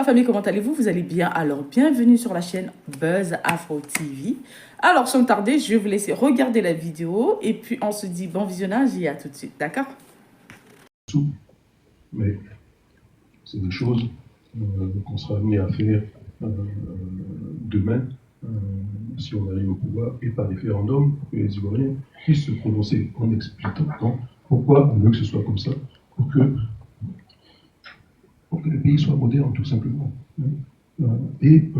la famille, comment allez-vous? Vous allez bien? Alors, bienvenue sur la chaîne Buzz Afro TV. Alors, sans tarder, je vais vous laisser regarder la vidéo et puis on se dit bon visionnage et à tout de suite, d'accord? Mais c'est des choses qu'on sera amené à faire demain, si on arrive au pouvoir, et par référendum, pour que les Ivoiriens puissent se prononcer en expliquant pourquoi on veut que ce soit comme ça, pour que le pays soit moderne, tout simplement. Et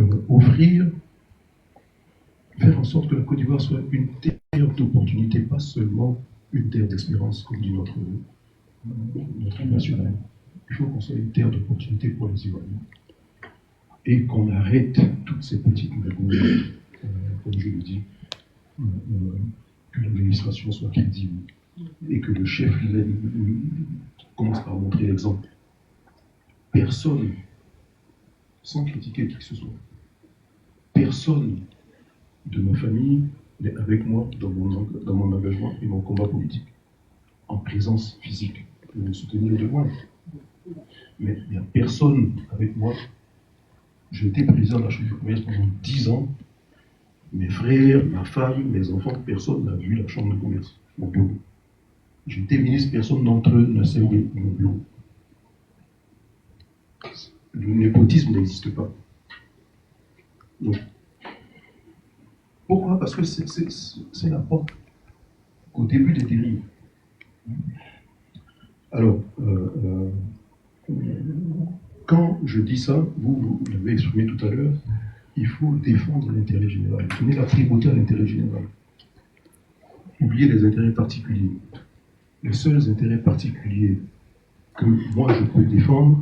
faire en sorte que la Côte d'Ivoire soit une terre d'opportunité, pas seulement une terre d'espérance, comme dit notre national. Il faut qu'on soit une terre d'opportunité pour les Ivoiriens. Et qu'on arrête toutes ces petites magouilles, comme je le dis, que l'administration soit crédible et que le chef commence par montrer l'exemple. Personne, sans critiquer qui que ce soit, personne de ma famille n'est avec moi dans mon engagement et mon combat politique, en présence physique, pour me soutenir de loin. Mais il n'y a personne avec moi. J'ai été président de la Chambre de commerce pendant 10 ans. Mes frères, ma femme, mes enfants, personne n'a vu la Chambre de commerce, mon bureau. J'ai été ministre, personne d'entre eux ne sait où est mon bureau. Le népotisme n'existe pas. Donc, pourquoi? Parce que c'est la porte au début des dérives. Alors, quand je dis ça, vous l'avez exprimé tout à l'heure, il faut défendre l'intérêt général, donner la primauté à l'intérêt général. Oublier les intérêts particuliers. Les seuls intérêts particuliers que moi je peux défendre,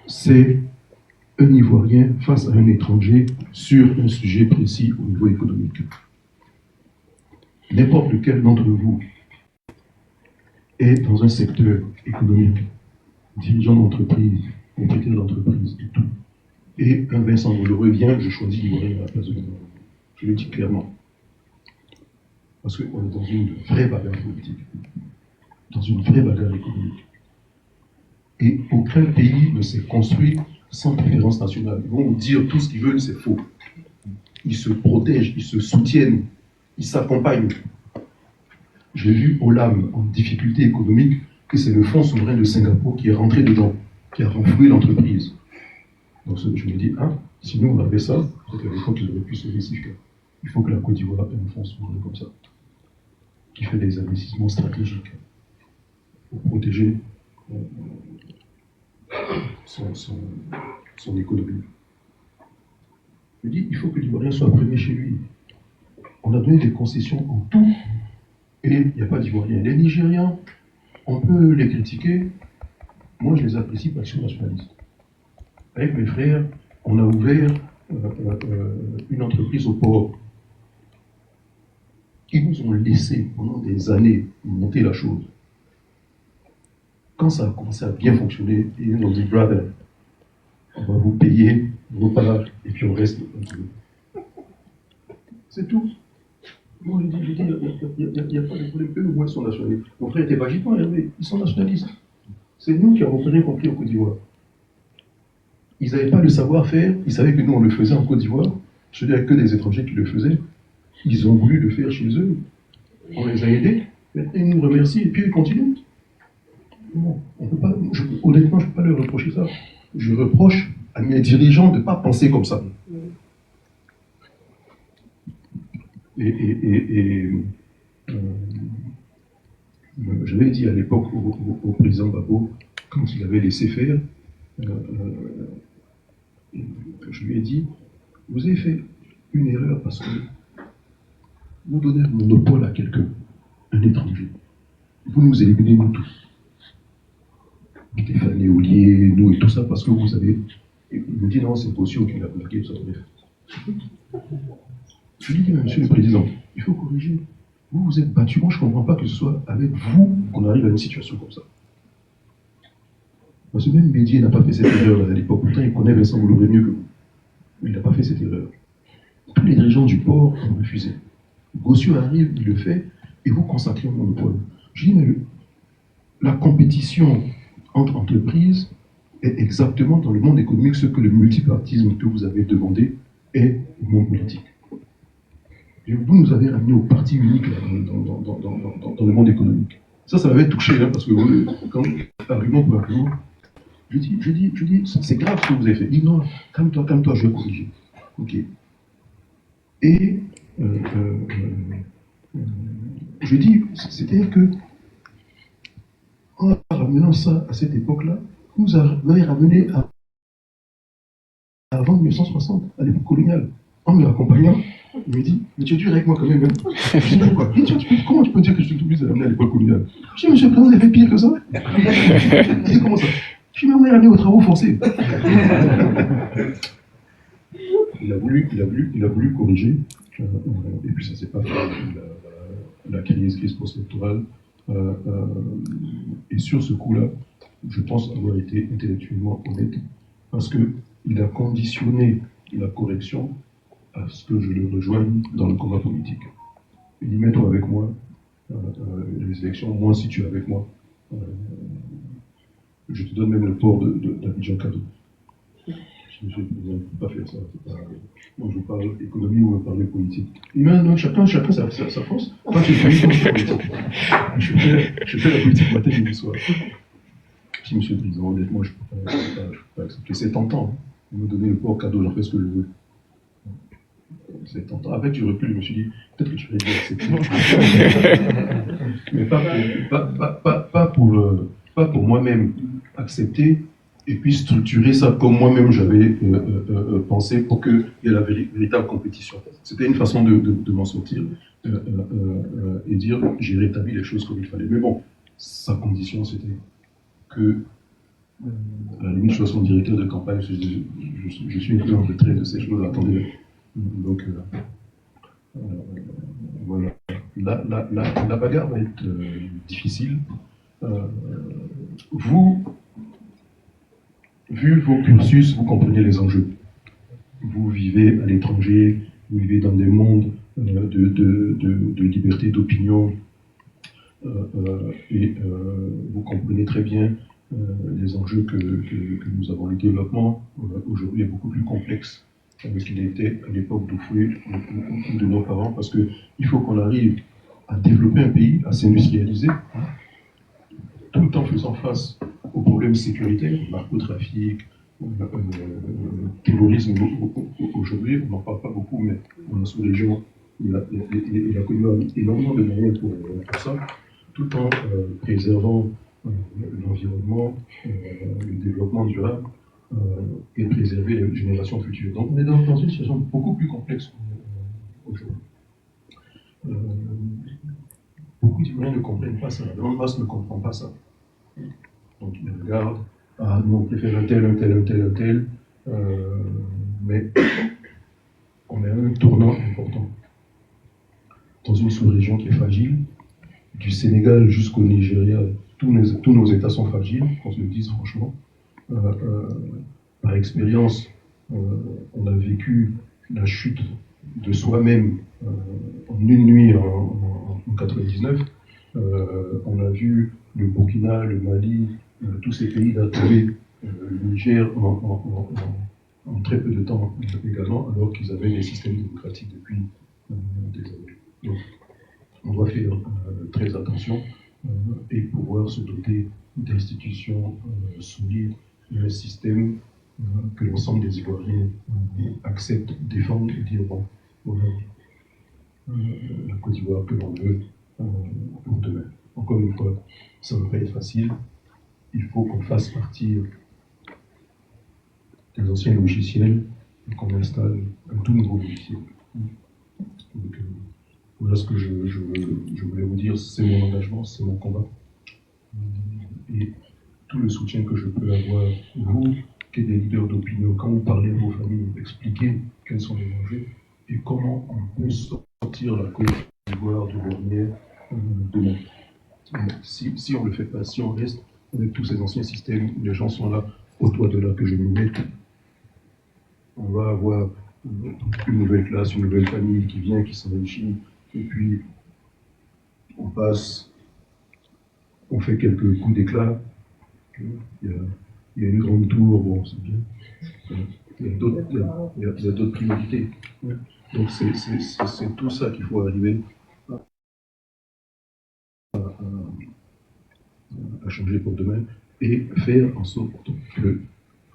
c'est un Ivoirien face à un étranger sur un sujet précis au niveau économique. N'importe lequel d'entre vous est dans un secteur économique, dirigeant d'entreprise, propriétaire d'entreprise et tout. Et un Vincent Bolloré vient, je choisis l'Ivoirien à la place de l'Ivoirien. Je le dis clairement. Parce qu'on est dans une vraie bagarre politique, dans une vraie bagarre économique. Et aucun pays ne s'est construit sans préférence nationale. Ils vont vous dire tout ce qu'ils veulent, c'est faux. Ils se protègent, ils se soutiennent, ils s'accompagnent. J'ai vu Olam en difficulté économique, que c'est le fonds souverain de Singapour qui est rentré dedans, qui a renfloué l'entreprise. Donc je me dis, si nous on avait ça, peut-être qu'à l'époque ils auraient pu sauver Sifka. Il faut que la Côte d'Ivoire ait un fonds souverain comme ça, qui fait des investissements stratégiques pour protéger son économie. Je dis, il faut que l'Ivoirien soit premier chez lui. On a donné des concessions en tout, et il n'y a pas d'Ivoiriens. Les Nigérians, on peut les critiquer, moi je les apprécie parce qu'ils sont nationalistes. Avec mes frères, on a ouvert une entreprise au port. Ils nous ont laissé pendant des années monter la chose. Quand ça a commencé à bien fonctionner, ils nous ont dit, brother, on va vous payer vos parts et puis on reste. C'est tout. Moi je dis, il n'y a pas de problème. Eux, au moins, sont nationalistes. Mon frère était Bagiton, ils sont nationalistes. C'est nous qui avons rien compris en Côte d'Ivoire. Ils n'avaient pas le savoir-faire, ils savaient que nous on le faisait en Côte d'Ivoire. Je dis, il n'y a que des étrangers qui le faisaient. Ils ont voulu le faire chez eux. On les a aidés. Maintenant, ils nous remercient et puis ils continuent. Non, on peut pas, honnêtement, je ne peux pas leur reprocher ça. Je reproche à mes dirigeants de ne pas penser comme ça. J'avais dit à l'époque au président Babo, quand il avait laissé faire, je lui ai dit, vous avez fait une erreur parce que vous donnez un monopole à quelqu'un, un étranger. Vous nous éliminez nous tous. Stéphane Éolier, nous et tout ça, parce que vous avez... Il me dit, non, c'est possible qu'il a bloqué, tout ça, bref. Je lui dis, monsieur le président, il faut corriger. Vous vous êtes battu, moi je ne comprends pas que ce soit avec vous qu'on arrive à une situation comme ça. Parce que même Bédier n'a pas fait cette erreur à l'époque, pourtant il connaît Vincent Bolloré mieux que vous. Mais il n'a pas fait cette erreur. Tous les dirigeants du port ont refusé. Gossieux arrive, il le fait, et vous consacrez au monopole. Je dis, mais la compétition entre entreprises, est exactement dans le monde économique ce que le multipartisme que vous avez demandé est au monde politique. Et vous nous avez ramené au parti unique là, dans le monde économique. Ça m'avait touché, hein, parce que quand argument pour argument, je dis, c'est grave ce que vous avez fait. Il dit non, calme-toi, je vais corriger. Ok. Et je dis, c'est-à-dire que en ramenant ça à cette époque-là, vous avez ramené avant 1960, à l'époque coloniale. En me raccompagnant, il me dit, mais tu es dur avec moi quand même. Hein. Je dis, pourquoi ? Comment tu peux dire que je suis obligé de ramener à l'époque coloniale ? Je dis, monsieur le président, vous avez fait pire que ça. Il dit, comment ça ? Je dis, mais on est ramené aux travaux forcés. Il a voulu corriger, et puis ça ne s'est pas fait. La crise post-électorale. Et sur ce coup-là, je pense avoir été intellectuellement honnête, parce qu'il a conditionné la correction à ce que je le rejoigne dans le combat politique. Il dit, mets-toi avec moi, les élections, moi si tu es avec moi, je te donne même le port d'Abidjan cadeau. Je ne peux pas faire ça. Moi, je parle économie ou je parle politique. Il dit, non, chacun sa force. Moi, je fais politique. Je fais la politique matin et soir. Je dis, monsieur le président, honnêtement, je ne peux pas accepter. C'est tentant. Hein. Vous me donnez le port cadeau, j'en fais ce que je veux. C'est tentant. Avec du recul, je me suis dit, peut-être que tu vas accepter. Mais pas pour moi-même accepter et puis structurer ça comme moi-même j'avais pensé pour qu'il y ait la véritable compétition. C'était une façon de m'en sortir et dire j'ai rétabli les choses comme il fallait. Mais bon, sa condition c'était que à la limite je sois son directeur de campagne, je suis un peu en retrait de ces choses, attendez. Donc voilà. La bagarre va être difficile. Vous, vu vos cursus, vous comprenez les enjeux. Vous vivez à l'étranger, vous vivez dans des mondes de liberté d'opinion, et vous comprenez très bien les enjeux que nous avons. Le développement aujourd'hui est beaucoup plus complexe qu'il était à l'époque d'Oufoué ou de nos parents, parce qu'il faut qu'on arrive à développer un pays, à s'industrialiser, tout en faisant face aux problèmes sécuritaires, narcotrafic, terrorisme. Aujourd'hui, on n'en parle pas beaucoup, mais dans la sous-région, il a connu énormément de moyens pour ça, tout en préservant l'environnement, le développement durable, et préserver les générations futures. Donc on est dans une situation beaucoup plus complexe aujourd'hui. Beaucoup d'Ivoiriens ne comprennent pas ça, la grande masse ne comprend pas ça. Donc ils regardent, ah nous on préfère un tel, mais on est à un tournant important dans une sous-région qui est fragile. Du Sénégal jusqu'au Nigeria, tous nos États sont fragiles, qu'on se le dise franchement. Par expérience, on a vécu la chute de soi-même en une nuit en 99. On a vu le Burkina, le Mali, tous ces pays d'Atoué, le Niger en très peu de temps également, alors qu'ils avaient des systèmes démocratiques depuis des années. Donc, on doit faire très attention et pouvoir se doter d'institutions solides, d'un système que l'ensemble des Ivoiriens acceptent, défendent et dire bon, voilà la Côte d'Ivoire que l'on veut pour demain. Encore une fois, ça ne va pas être facile. Il faut qu'on fasse partir des anciens logiciels et qu'on installe un tout nouveau logiciel. Donc, voilà ce que je voulais vous dire, c'est mon engagement, c'est mon combat. Et tout le soutien que je peux avoir, vous, qui êtes des leaders d'opinion, quand vous parlez à vos familles, expliquez quels sont les enjeux et comment on peut sortir la Côte d'Ivoire de l'ornière demain. Si on ne le fait pas, si on reste avec tous ces anciens systèmes, les gens sont là, au toit de là que je me mette, on va avoir une nouvelle classe, une nouvelle famille qui vient, qui s'enrichit, et puis on passe, on fait quelques coups d'éclat, il y a il y a une grande tour, bon, c'est bien. Il y a d'autres priorités. Donc c'est tout ça qu'il faut arriver à changer pour demain et faire en sorte que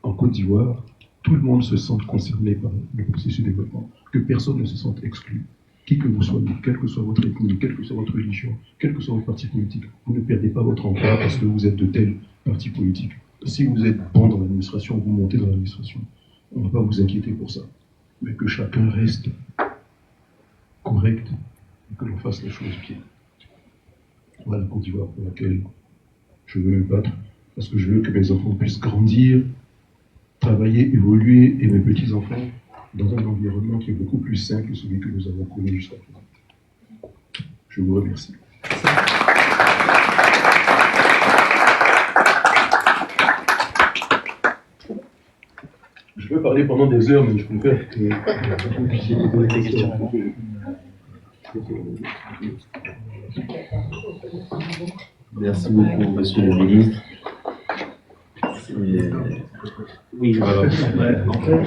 en Côte d'Ivoire, tout le monde se sente concerné par le processus de développement, que personne ne se sente exclu. Qui que vous soyez, quelle que soit votre ethnie, quelle que soit votre religion, quel que soit votre parti politique, vous ne perdez pas votre emploi parce que vous êtes de tel parti politique. Si vous êtes bon dans l'administration, vous montez dans l'administration. On ne va pas vous inquiéter pour ça. Mais que chacun reste correct et que l'on fasse les choses bien. Voilà la Côte d'Ivoire pour laquelle je veux me battre, parce que je veux que mes enfants puissent grandir, travailler, évoluer, et mes petits-enfants dans un environnement qui est beaucoup plus sain que celui que nous avons connu jusqu'à présent. Je vous remercie. Je peux parler pendant des heures, mais je préfère que vous puissiez poser des questions. Merci beaucoup, monsieur le ministre. Oui, voilà. En fait,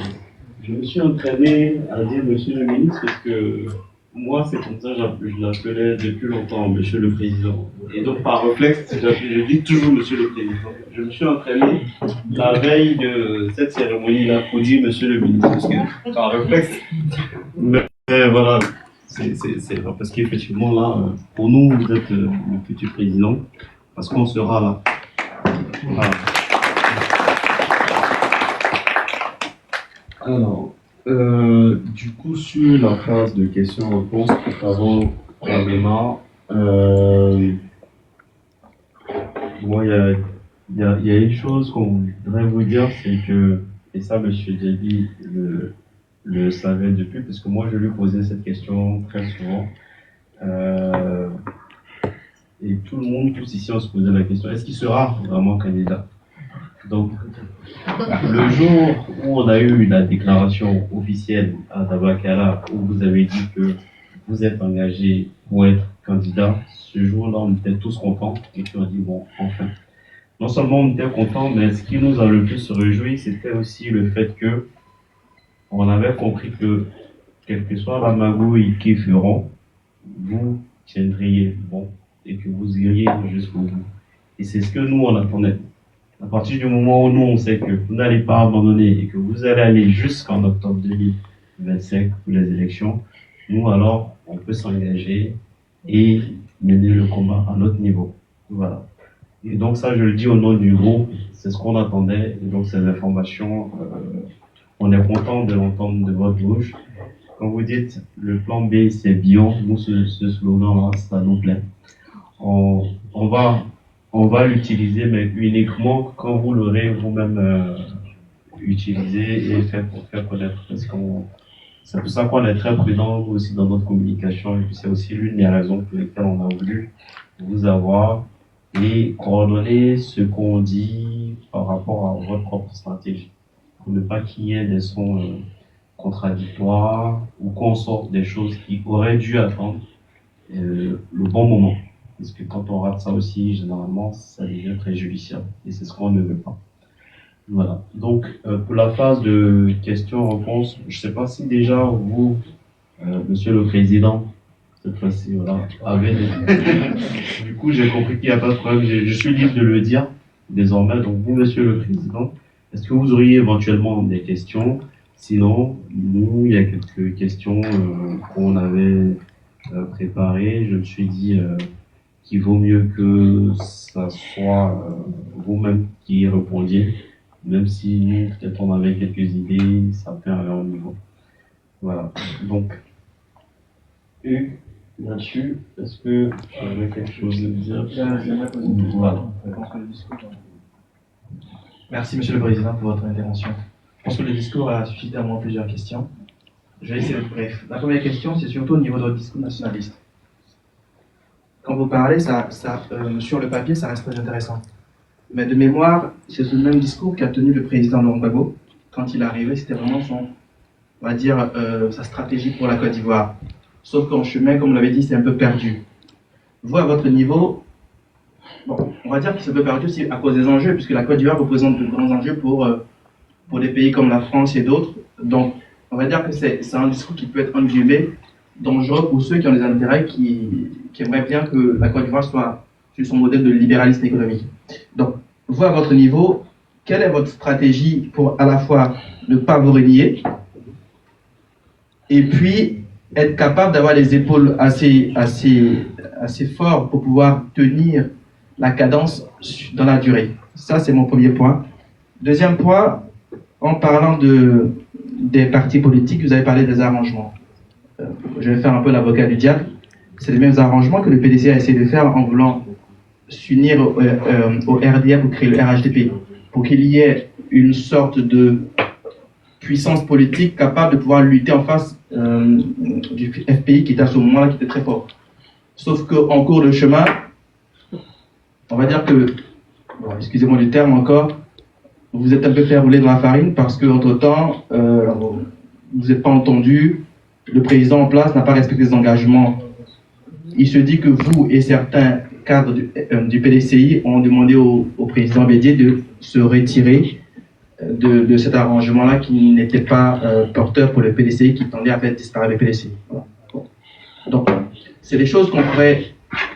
je me suis entraîné à dire monsieur le ministre parce que moi, c'est comme ça que je l'appelais depuis longtemps, monsieur le président. Et donc, par réflexe, je dis toujours monsieur le président. Je me suis entraîné la veille de cette cérémonie-là pour dire monsieur le ministre, parce que par réflexe. Mais voilà, c'est parce qu'effectivement, là, pour nous, vous êtes le futur président, parce qu'on sera là. Voilà. Alors, du coup, sur la phase de questions-réponses, avant qu'on démarre, moi, il y a une chose qu'on voudrait vous dire, c'est que, et ça, M. Djebi le savait depuis, parce que moi, je lui posais cette question très souvent. Et tout le monde, tous ici, on se posait la question, est-ce qu'il sera vraiment candidat? Donc, le jour où on a eu la déclaration officielle à Tabakara, où vous avez dit que vous êtes engagé pour être candidat, ce jour-là, on était tous contents et puis on dit, bon, enfin. Non seulement on était contents, mais ce qui nous a le plus réjoui, c'était aussi le fait que on avait compris que, quelle que soit la magouille qu'ils feront, vous tiendriez bon et que vous iriez jusqu'au bout. Et c'est ce que nous, on attendait. À partir du moment où nous, on sait que vous n'allez pas abandonner et que vous allez aller jusqu'en octobre 2025 pour les élections, nous, alors, on peut s'engager et mener le combat à notre niveau. Voilà. Et donc ça, je le dis au nom du groupe, c'est ce qu'on attendait. Et donc ces informations, on est content de l'entendre de votre bouche. Quand vous dites le plan B, c'est Bion, nous, ce slogan-là, ça nous plaît. On va l'utiliser, mais uniquement quand vous l'aurez vous-même utilisé et fait pour faire connaître. Parce c'est pour ça qu'on est très prudent aussi dans notre communication. Et puis c'est aussi l'une des raisons pour lesquelles on a voulu vous avoir et coordonner ce qu'on dit par rapport à votre propre stratégie. Pour ne pas qu'il y ait des sons contradictoires ou qu'on sorte des choses qui auraient dû attendre le bon moment. Parce que quand on rate ça aussi, généralement, ça devient préjudiciable. Et c'est ce qu'on ne veut pas. Voilà. Donc, pour la phase de questions-réponses, je ne sais pas si déjà vous, Monsieur le Président, cette fois-ci, voilà, avez des... Du coup, j'ai compris qu'il n'y a pas de problème. Je suis libre de le dire désormais. Donc, vous, Monsieur le Président, est-ce que vous auriez éventuellement des questions? Sinon, nous, il y a quelques questions qu'on avait préparées. Je me suis dit qu'il vaut mieux que ça soit vous-même qui y répondiez, même si nous, peut-être on avait quelques idées, ça fait un leur niveau. Voilà. Donc, Hugues, là-dessus, est-ce que tu avais quelque chose à dire? J'aimerais poser une question. Voilà. Je pense que le discours... Merci, Monsieur le Président, pour votre intervention. Je pense que le discours a suscité à moi plusieurs questions. Je vais essayer d'être bref. La première question, c'est surtout au niveau de votre discours nationaliste. Quand vous parlez, sur le papier, ça reste très intéressant. Mais de mémoire, c'est ce même discours qu'a tenu le président Laurent Gbagbo. Quand il est arrivé, c'était vraiment on va dire, sa stratégie pour la Côte d'Ivoire. Sauf qu'en chemin, comme vous l'avez dit, c'est un peu perdu. Vous, à votre niveau, Bon, on va dire que ça peut perdu aussi à cause des enjeux, puisque la Côte d'Ivoire représente de grands enjeux pour des pays comme la France et d'autres. Donc, on va dire que c'est un discours qui peut être, entre guillemets, dangereux pour ceux qui ont des intérêts qui aimeraient bien que la Côte d'Ivoire soit sur son modèle de libéralisme économique. Donc, vous, à votre niveau, quelle est votre stratégie pour à la fois ne pas vous renier et puis être capable d'avoir les épaules assez fortes pour pouvoir tenir la cadence dans la durée? Ça, c'est mon premier point. Deuxième point, en parlant des partis politiques, vous avez parlé des arrangements. Je vais faire un peu l'avocat du diable. C'est les mêmes arrangements que le PDC a essayé de faire en voulant s'unir au RDA pour créer le RHDP, pour qu'il y ait une sorte de puissance politique capable de pouvoir lutter en face du FPI qui était à ce moment-là, qui était très fort. Sauf qu'en cours de chemin, on va dire que, bon, excusez-moi du terme encore, vous êtes un peu fait rouler dans la farine parce qu'entre-temps, vous n'êtes pas entendu, le président en place n'a pas respecté ses engagements. Il se dit que vous et certains cadres du PDCI ont demandé au président Bédié de se retirer de cet arrangement-là qui n'était pas porteur pour le PDCI, qui tendait à faire disparaître le PDCI. Voilà. Bon. Donc, c'est des choses qu'on pourrait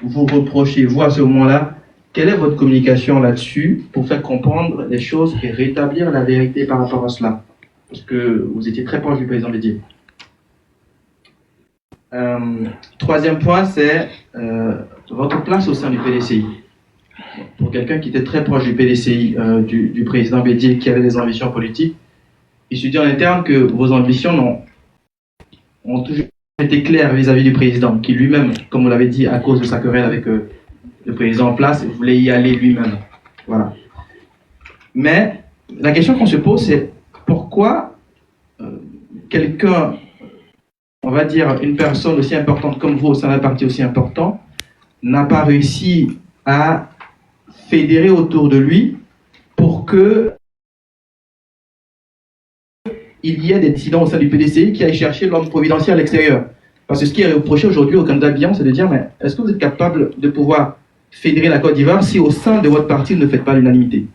vous reprocher, vous, à ce moment-là. Quelle est votre communication là-dessus pour faire comprendre les choses et rétablir la vérité par rapport à cela? Parce que vous étiez très proche du président Bédié. Troisième point, c'est votre place au sein du PDCI. Pour quelqu'un qui était très proche du PDCI, du président Bédié, qui avait des ambitions politiques, il se dit en interne que vos ambitions ont toujours été claires vis-à-vis du président, qui lui-même, comme vous l'avez dit, à cause de sa querelle avec le président en place, voulait y aller lui-même. Voilà. Mais la question qu'on se pose, c'est pourquoi quelqu'un, on va dire une personne aussi importante comme vous au sein d'un parti aussi important, n'a pas réussi à fédérer autour de lui pour que il y ait des dissidents au sein du PDCI qui aillent chercher l'homme providentiel à l'extérieur. Parce que ce qui est reproché aujourd'hui au candidat Bian, c'est de dire, mais est-ce que vous êtes capable de pouvoir fédérer la Côte d'Ivoire si au sein de votre parti, vous ne faites pas l'unanimité?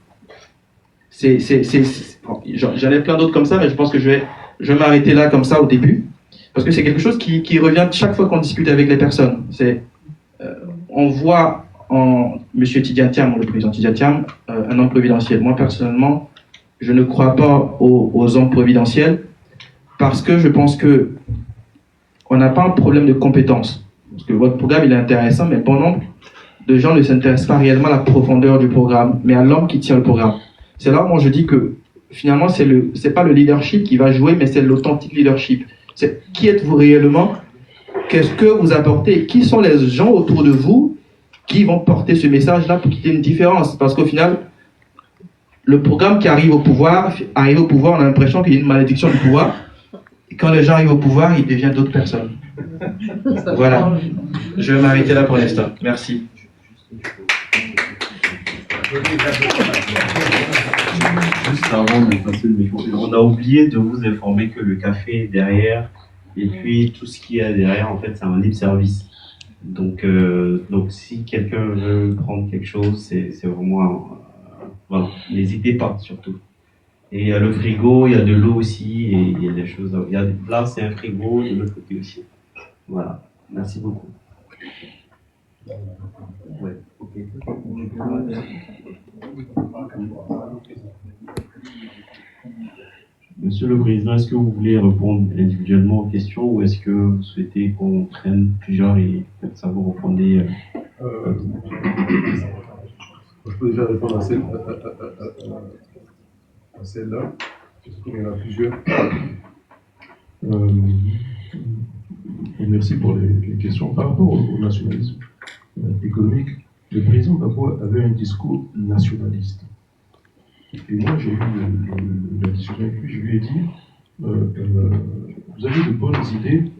J'en ai plein d'autres comme ça, mais je pense que je vais m'arrêter là comme ça au début. Parce que c'est quelque chose qui revient chaque fois qu'on discute avec les personnes. On voit en M. Tidjane Thiam, le président Tidjane Thiam, un homme providentiel. Moi, personnellement, je ne crois pas aux hommes providentiels parce que je pense que on n'a pas un problème de compétence. Parce que votre programme, il est intéressant, mais bon nombre de gens ne s'intéressent pas réellement à la profondeur du programme, mais à l'homme qui tient le programme. C'est là où moi je dis que finalement, c'est pas le leadership qui va jouer, mais c'est l'authentique leadership. C'est qui êtes-vous réellement? Qu'est-ce que vous apportez? Qui sont les gens autour de vous qui vont porter ce message-là pour qu'il y ait une différence? Parce qu'au final, le programme qui arrive au pouvoir, on a l'impression qu'il y a une malédiction du pouvoir. Et quand les gens arrivent au pouvoir, ils deviennent d'autres personnes. Voilà. Je vais m'arrêter là pour l'instant. Merci. Juste avant de passer le micro, on a oublié de vous informer que le café est derrière et puis tout ce qu'il y a derrière, en fait, c'est un libre service. Donc si quelqu'un veut prendre quelque chose, c'est vraiment... voilà, n'hésitez pas surtout. Et il y a le frigo, il y a de l'eau aussi, et il y a des choses... là, c'est un frigo, de l'autre côté aussi. Voilà, merci beaucoup. Ouais, ok. Monsieur le Président, est-ce que vous voulez répondre individuellement aux questions ou est-ce que vous souhaitez qu'on prenne plusieurs et comme ça vous répondez Je peux déjà répondre à celle-là, parce qu'il y en a plusieurs. Et merci pour les questions. Par rapport au nationalisme économique, le président Gbagbo avait un discours nationaliste. Et moi, j'ai eu la discussion avec lui, je lui ai dit, vous avez de bonnes idées,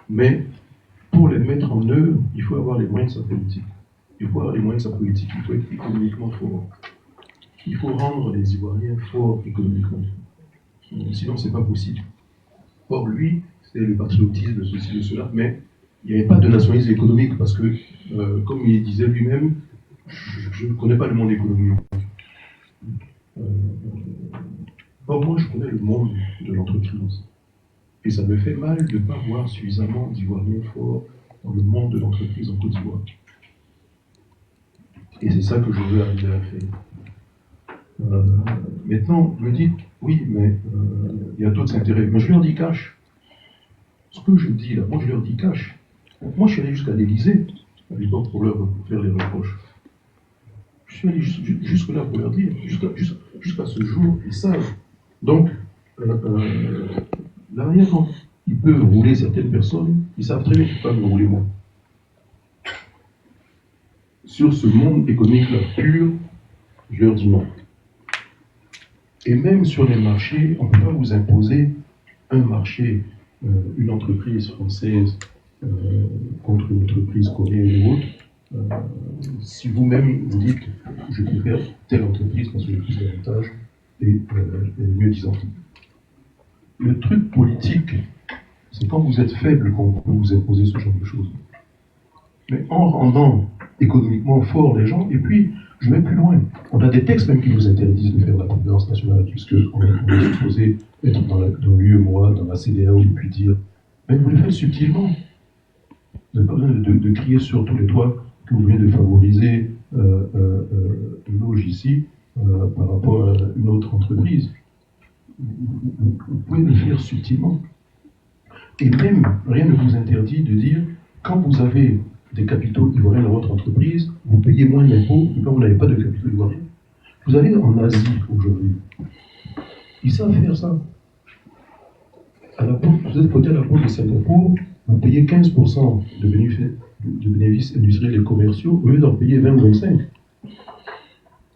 mais pour les mettre en œuvre, il faut avoir les moyens de sa politique. Il faut avoir les moyens de sa politique, il faut être économiquement fort. Il faut rendre les Ivoiriens forts économiquement. Sinon, ce n'est pas possible. Or, lui, c'est le patriotisme, ceci, cela, mais il n'y avait pas de nationalisme économique parce que, comme il disait lui-même, je ne connais pas le monde économique. Or, moi, je connais le monde de l'entreprise. Et ça me fait mal de ne pas voir suffisamment d'Ivoiriens forts dans le monde de l'entreprise en Côte d'Ivoire. Et c'est ça que je veux arriver à faire. Maintenant, vous me dites, oui, mais il y a d'autres intérêts. Mais je leur dis cash. Ce que je dis là, moi je leur dis cash. Moi je suis allé jusqu'à l'Élysée à l'époque pour faire les reproches. Je suis allé jusque là pour leur dire, jusqu'à ce jour, ils savent. Donc, la manière dont ils peuvent rouler certaines personnes, ils savent très bien qu'ils ne peuvent pas me rouler moi. Sur ce monde économique-là pur, je leur dis non. Et même sur les marchés, on ne peut pas vous imposer un marché, une entreprise française contre une entreprise coréenne ou autre. Si vous-même vous dites je préfère telle entreprise parce que j'ai plus d'avantages et mieux disant. Le truc politique, c'est quand vous êtes faible qu'on peut vous imposer ce genre de choses. Mais en rendant économiquement fort les gens, et puis je vais plus loin. On a des textes même qui nous interdisent de faire la conférence nationale, puisqu'on est supposé être dans l'UEMOA, dans la CEDEAO, et puis dire, mais vous le faites subtilement. Vous n'avez pas besoin de crier sur tous les toits que vous venez de favoriser une loge ici par rapport à une autre entreprise. Vous pouvez le faire subtilement. Et même, rien ne vous interdit de dire, quand vous avez des capitaux ivoiriens dans votre entreprise, vous payez moins d'impôts que quand vous n'avez pas de capitaux ivoiriens. Vous allez en Asie aujourd'hui. Ils savent faire ça. Vous êtes côté à la bourse de Singapour, vous payez 15% de bénéfices industriels et commerciaux au lieu d'en payer 20 ou 25.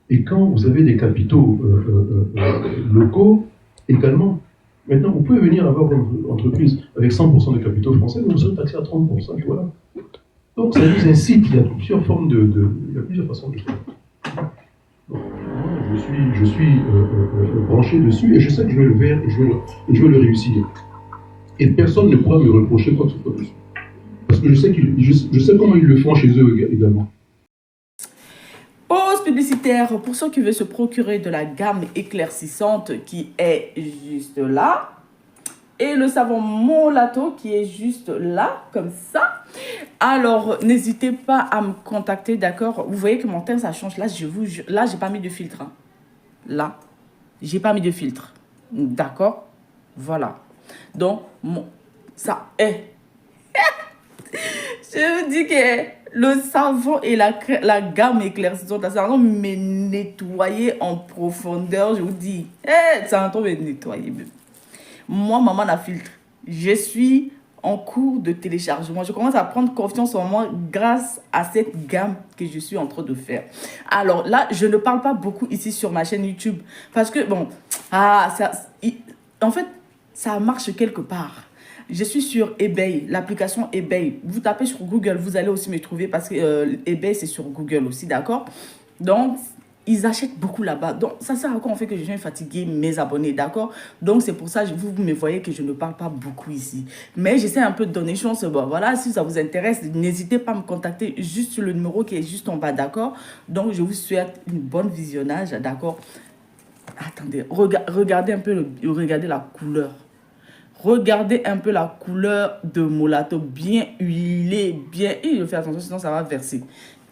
Et quand vous avez des capitaux locaux, également, maintenant vous pouvez venir avoir une entreprise avec 100% de capitaux français, mais vous serez taxé à 30%, voilà. Donc ça nous incite, il y a plusieurs formes il y a plusieurs façons de faire. Donc, moi, je suis branché dessus et je sais que je vais le faire et je vais le réussir. Et personne ne pourra me reprocher quoi que ce soit dessus. Parce que je sais comment ils le font chez eux également. Pause publicitaire pour ceux qui veulent se procurer de la gamme éclaircissante qui est juste là. Et le savon Molato qui est juste là, comme ça. Alors, n'hésitez pas à me contacter, d'accord? Vous voyez que mon teint, ça change. Là, là, j'ai pas mis de filtre. Hein. Là, j'ai pas mis de filtre. D'accord? Voilà. Donc, ça est. Je vous dis que le savon et la gamme éclaircissante, ça va me nettoyer en profondeur. Je vous dis, ça va me nettoyer. Moi, maman la filtre. Je suis en cours de téléchargement. Je commence à prendre confiance en moi grâce à cette gamme que je suis en train de faire. Alors là, je ne parle pas beaucoup ici sur ma chaîne YouTube. Parce que, bon, en fait, ça marche quelque part. Je suis sur eBay, l'application eBay. Vous tapez sur Google, vous allez aussi me trouver parce que eBay, c'est sur Google aussi, d'accord? Donc, ils achètent beaucoup là-bas. Donc, ça sert à quoi? On fait que je viens fatiguer mes abonnés, d'accord? Donc, c'est pour ça que vous me voyez que je ne parle pas beaucoup ici. Mais j'essaie un peu de donner chance. Bon, voilà, si ça vous intéresse, n'hésitez pas à me contacter juste sur le numéro qui est juste en bas, d'accord? Donc, je vous souhaite une bonne visionnage, d'accord? Attendez, regardez un peu, regardez la couleur. Regardez un peu la couleur de Molato, bien huilé, bien... Et je fais attention, sinon ça va verser.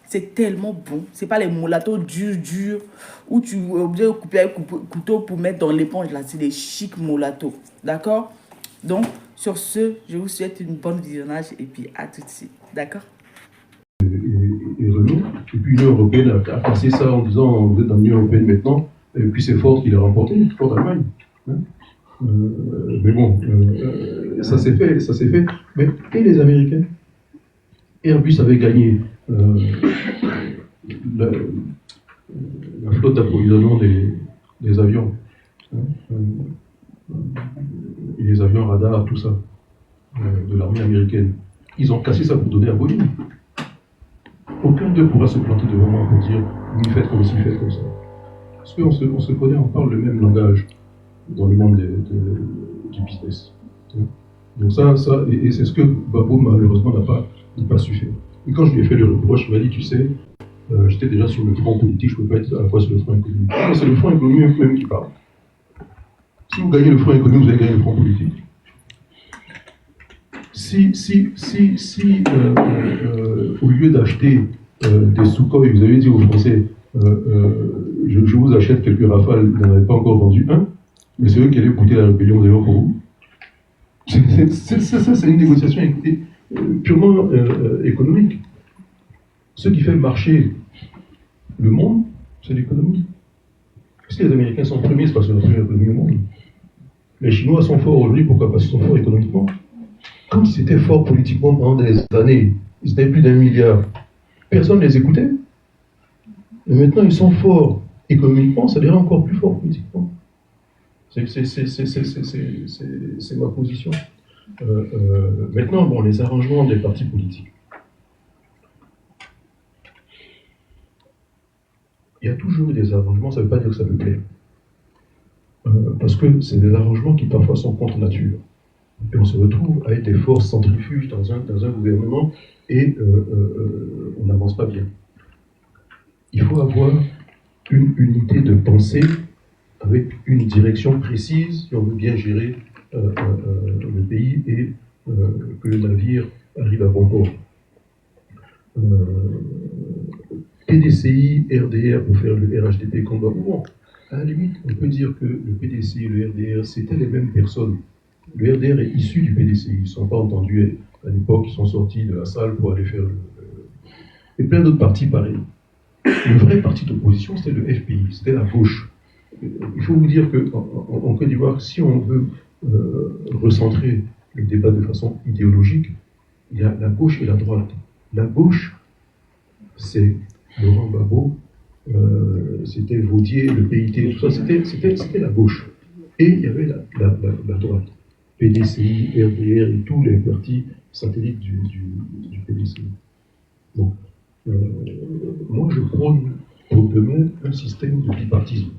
C'est tellement bon. C'est pas les Molato durs, où tu es obligé de couper avec couteau pour mettre dans l'éponge. Là, c'est des chics Molato. D'accord? Donc, sur ce, je vous souhaite une bonne visionnage et puis à tout de suite. D'accord? Et Renault, et puis l'Union européenne a passé ça en disant vous êtes dans l'Union européenne maintenant, et puis c'est Ford qui l'a remporté, Ford Allemagne. Hein? Mais bon, ça s'est fait. Mais et les Américains? Airbus avait gagné la flotte d'approvisionnement des avions. Hein, et les avions radars, tout ça, de l'armée américaine. Ils ont cassé ça pour donner à Boeing. Aucun d'eux pourra se planter devant moi pour dire oui, faites comme ci, faites comme ça. Parce qu'on se connaît, on parle le même langage dans le monde du business. Donc ça c'est ce que Babo malheureusement n'a pas su faire. Et quand je lui ai fait le reproche, il m'a dit, tu sais, j'étais déjà sur le front politique, je ne peux pas être à la fois sur le front économique. Mais c'est le front économique même qui parle. Si vous gagnez le front économique, vous allez gagner le front politique. Si au lieu d'acheter des Sukhoi, vous avez dit aux Français, je vous achète quelques Rafales, vous n'en avez pas encore vendu un, mais c'est eux qui allaient coûter la rébellion d'ailleurs pour vous. Ça, c'est une négociation purement économique. Ce qui fait marcher le monde, c'est l'économie. Si les Américains sont premiers, c'est parce que c'est la première économie au monde. Les Chinois sont forts aujourd'hui, pourquoi? Parce qu'ils sont forts économiquement. Comme c'était fort politiquement pendant des années, ils étaient plus d'1 milliard, personne ne les écoutait. Et maintenant, ils sont forts économiquement, ça devient encore plus fort politiquement. C'est ma position. Maintenant, bon, les arrangements des partis politiques. Il y a toujours eu des arrangements, ça ne veut pas dire que ça peut plaire. Parce que c'est des arrangements qui parfois sont contre nature. Et on se retrouve avec des forces centrifuges dans un gouvernement et on n'avance pas bien. Il faut avoir une unité de pensée avec une direction précise si on veut bien gérer le pays et que le navire arrive à bon port. PDCI, RDR pour faire le RHDP combat. Bon, à la limite, on peut dire que le PDCI et le RDR, c'était les mêmes personnes. Le RDR est issu du PDCI. Ils ne sont pas entendus à l'époque, ils sont sortis de la salle pour aller faire et plein d'autres partis pareils. Le vrai parti d'opposition, c'était le FPI, c'était la gauche. Il faut vous dire qu'en Côte d'Ivoire, si on veut recentrer le débat de façon idéologique, il y a la gauche et la droite. La gauche, c'est Laurent Gbagbo, c'était Vaudier, le PIT, tout ça, c'était la gauche. Et il y avait la droite. PDCI, RDR et tous les partis satellites du PDCI. Donc, moi je prône pour demain un système de bipartisme.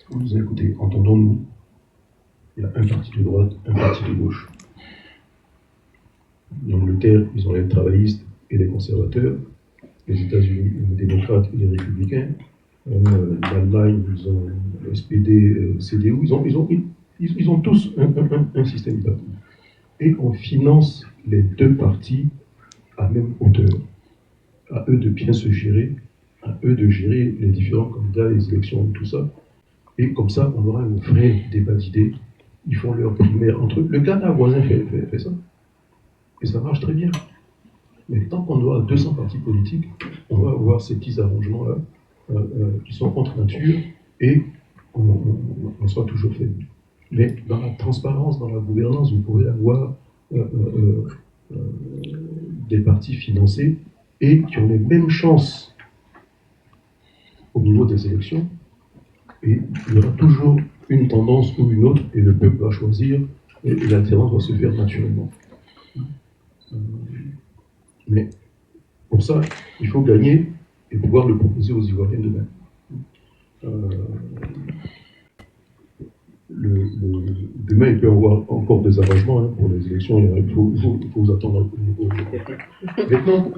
Vous écoutez, entendons-nous, il y a un parti de droite, un parti de gauche. En Angleterre, ils ont les travaillistes et les conservateurs. Les États-Unis, les démocrates et les républicains. L'Allemagne, ils ont le SPD, CDU, ils ont tous un système bipartite. Et on finance les deux partis à même hauteur. À eux de bien se gérer, à eux de gérer les différents candidats, les élections, tout ça. Et comme ça, on aura un vrai débat d'idées. Ils font leur primaire entre eux. Le Ghana voisin fait ça. Et ça marche très bien. Mais tant qu'on aura 200 partis politiques, on va avoir ces petits arrangements-là qui sont contre nature et on sera toujours faible. Mais dans la transparence, dans la gouvernance, vous pourrez avoir des partis financés et qui ont les mêmes chances au niveau des élections. Et il y aura toujours une tendance ou une autre et le peuple va choisir et l'alternance va se faire naturellement. Mais pour ça, il faut gagner et pouvoir le proposer aux Ivoiriens demain. Demain, il peut y avoir encore des arrangements pour les élections. Il faut vous attendre un peu. Maintenant,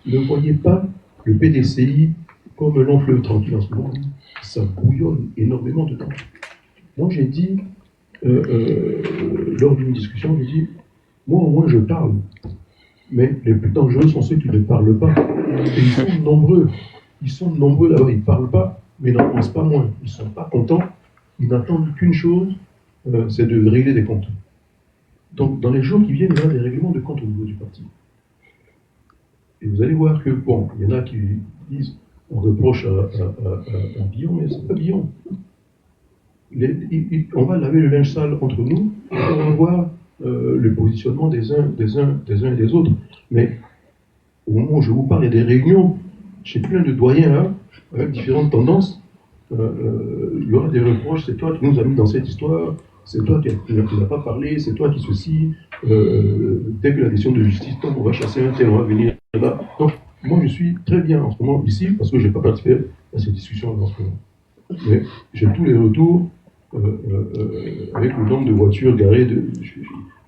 ne voyez pas le PDCI comme un long fleuve tranquille en ce moment. Ça bouillonne énormément dedans. Moi, j'ai dit, lors d'une discussion, j'ai dit, moi au moins je parle. Mais les plus dangereux sont ceux qui ne parlent pas. Et ils sont nombreux. Ils sont nombreux là-bas, ils ne parlent pas, mais ils n'en pensent pas moins. Ils ne sont pas contents. Ils n'attendent qu'une chose, c'est de régler des comptes. Donc, dans les jours qui viennent, il y aura des règlements de comptes au niveau du parti. Et vous allez voir que, bon, il y en a qui disent, on reproche à Billon, mais c'est pas Billon. On va laver le linge sale entre nous, et on va voir le positionnement des uns et des autres. Mais au moment où je vous parle, il y a des réunions chez plein de doyens là, avec différentes tendances. Il y aura des reproches, c'est toi qui nous as mis dans cette histoire, c'est toi qui n'as pas parlé, c'est toi qui ceci. Dès que la décision de justice tombe, on va chasser un tel, on va venir là. Donc, moi je suis très bien en ce moment ici parce que je n'ai pas participé à cette discussion en ce moment. Mais j'ai tous les retours avec le nombre de voitures garées.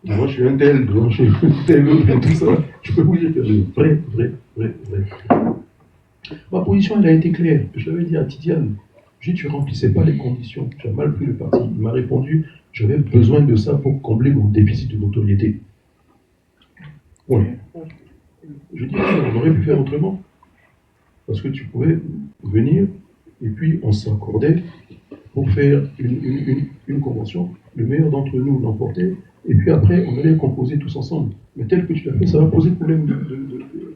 Moi je suis un tel, devant chez tel autre et tout ça. Je peux vous dire que j'ai vrai. Ma position, elle a été claire. Je l'avais dit à Tidiane. Je dis, tu ne remplissais pas les conditions. Tu as mal pris le parti. Il m'a répondu, j'avais besoin de ça pour combler mon déficit de notoriété. Ouais. Je dis, on aurait pu faire autrement. Parce que tu pouvais venir et puis on s'accordait pour faire une convention. Le meilleur d'entre nous l'emportait et puis après on allait composer tous ensemble. Mais tel que tu l'as fait, ça va poser problème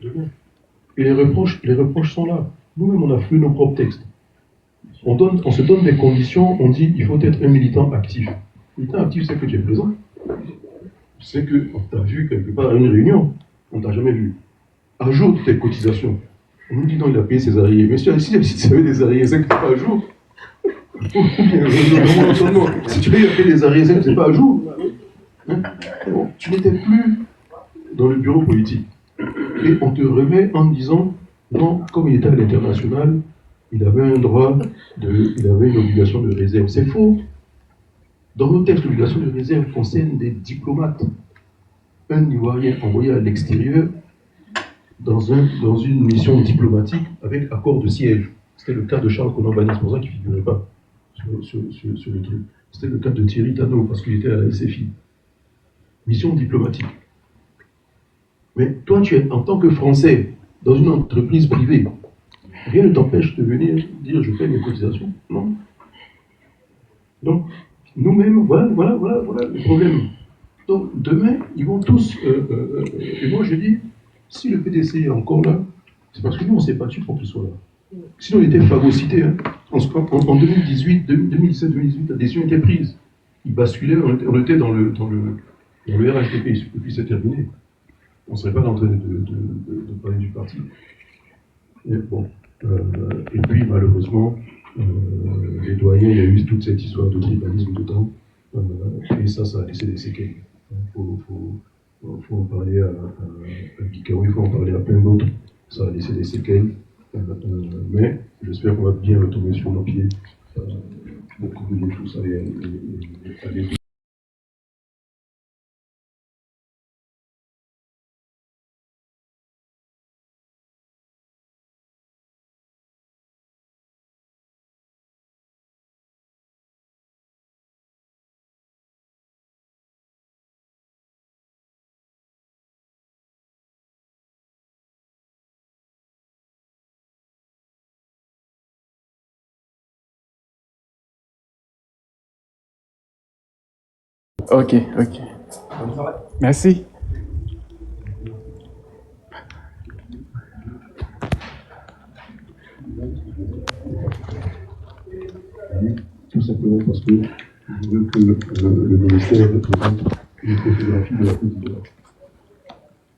demain. Et les reproches sont là. Nous-mêmes, on a fait nos propres textes. On se donne des conditions, on dit il faut être un militant actif. Militant actif, c'est que tu es présent. C'est qu'on t'a vu quelque part à une réunion. On ne t'a jamais vu. Ajoute tes cotisations. On nous dit non, il a payé ses arriérés. Mais si tu avais des arriérés, c'est que tu n'es pas à jour. Si tu veux payer des arriérés, c'est que tu n'es pas à jour. Hein? Bon, tu n'étais plus dans le bureau politique. Et on te remet en disant non, comme il était à l'international, il avait un droit, il avait une obligation de réserve. C'est faux. Dans nos textes, l'obligation de réserve concerne des diplomates. Un Ivoirien envoyé à l'extérieur dans une mission diplomatique avec accord de siège. C'était le cas de Charles Konan-Banny, c'est pour ça qu'il ne figurait pas sur le truc. C'était le cas de Thierry Tano, parce qu'il était à la SFI. Mission diplomatique. Mais toi, tu es en tant que Français, dans une entreprise privée, rien ne t'empêche de venir dire je paie mes cotisations. Non. Donc, nous-mêmes, voilà le problème. Donc, demain, ils vont tous. Et moi, je dis, si le PDC est encore là, c'est parce que nous, on s'est battu pour qu'il soit là. Sinon, il était phagocyté. Hein. En 2018, 2017-2018, la décision était prise. Il basculait, on était dans le RHDP, et puis c'est terminé. On ne serait pas en train de parler du parti. Et, bon, et puis, malheureusement, les doyens, il y a eu toute cette histoire de tribalisme dedans. Et ça a laissé des séquelles. Il faut en parler à Bikaou, il faut en parler à plein d'autres. Ça a laissé des séquelles. Mais j'espère qu'on va bien retomber sur nos pieds pour corriger tout ça et aller. Ok. Merci. Tout simplement parce que je veux que le ministère représente une photographie de la Côte d'Ivoire.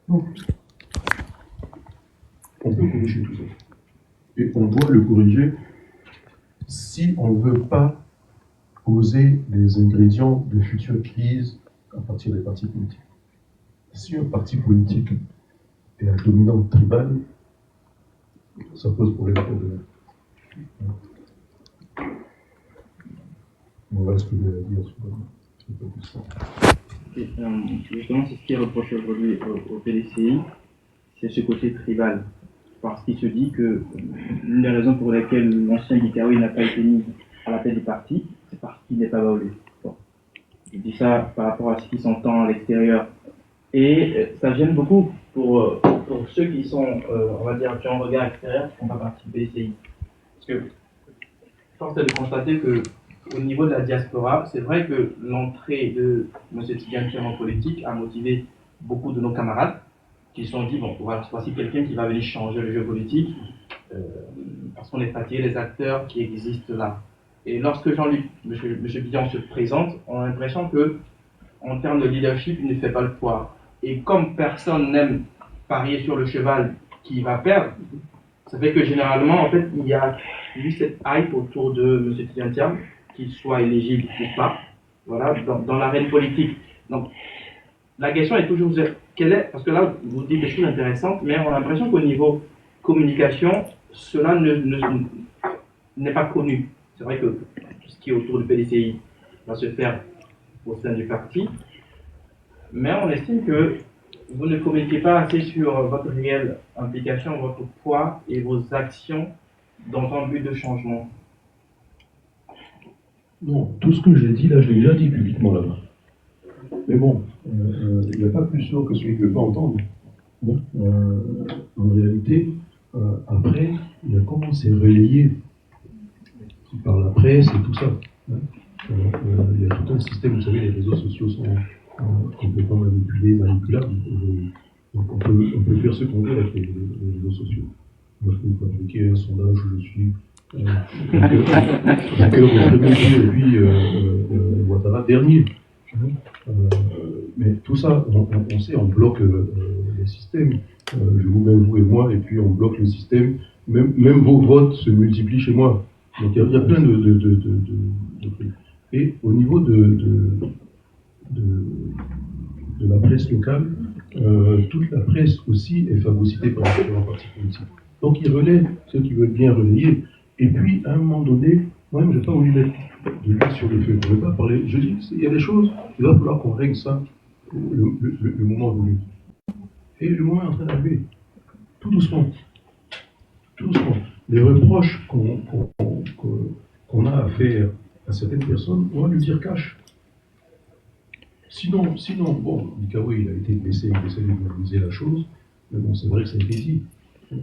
Donc, on peut corriger tout ça. Et on doit le corriger si on ne veut pas poser des ingrédients de futures crises à partir des partis politiques. Si un parti politique est à dominante tribale, ça pose problème pour demain. Voilà ce que je vais dire sur ça. Justement, c'est ce qui est reproché aujourd'hui au PDCI, c'est ce côté tribal. Parce qu'il se dit que l'une des raisons pour lesquelles l'ancien Bikaou n'a pas été mis à la tête du parti, c'est parce qu'il n'est pas baoulé. Bon. Je dis ça par rapport à ce qui s'entend à l'extérieur. Et ça gêne beaucoup pour ceux qui sont, on va dire, qui ont un regard extérieur, qui ne font pas partie du PDCI. Parce que, force est de constater que au niveau de la diaspora, c'est vrai que l'entrée de M. Tidiane en politique a motivé beaucoup de nos camarades qui se sont dit, bon, voilà, voici quelqu'un qui va venir changer le jeu politique, parce qu'on est fatigué des acteurs qui existent là. Et lorsque Jean-Luc, M. Billon se présente, on a l'impression que, en termes de leadership, il ne fait pas le poids. Et comme personne n'aime parier sur le cheval qui va perdre, ça fait que généralement, en fait, il y a eu cette hype autour de M. Tidiane, qu'il soit éligible ou pas, voilà, dans l'arène politique. Donc, la question est toujours, parce que là, vous dites des choses intéressantes, mais on a l'impression qu'au niveau communication, cela n'est pas connu. C'est vrai que tout ce qui est autour du PDCI va se faire au sein du parti, mais on estime que vous ne communiquez pas assez sur votre réelle implication, votre poids et vos actions dans un but de changement. Non, tout ce que j'ai dit là, je l'ai déjà dit publiquement là-bas. Mais bon, il n'y a pas plus sûr que celui qui ne veut pas entendre. Bon, en réalité, après, il a commencé à relayer par la presse et tout ça. Hein. Il y a tout un système, vous savez, les réseaux sociaux sont complètement manipulés, manipulables. Donc on peut faire ce qu'on veut avec les réseaux sociaux. Moi, je peux fabriquer un sondage où je suis vainqueur au premier tour et puis Ouattara dernier. Mais tout ça, on sait, on bloque les systèmes. Je vous mets vous et moi, et puis on bloque le système. Même vos votes se multiplient chez moi. Donc il y a plein de trucs. Et au niveau de la presse locale, toute la presse aussi est phagocytée par les différents partis politiques. Donc ils relaient ceux qui veulent bien relayer. Et puis à un moment donné, moi-même je n'ai pas voulu mettre de l'huile sur le feu. Je ne vais pas parler. Je dis, il y a des choses, il va falloir qu'on règle ça le moment voulu. Et le moment est en train d'arriver. Tout doucement. Tout doucement. Les reproches qu'on a à faire à certaines personnes, on va lui dire cash. Sinon, bon, Mikawe, il a été blessé, il essaie de minimiser la chose, mais bon, c'est vrai que ça a été dit. Un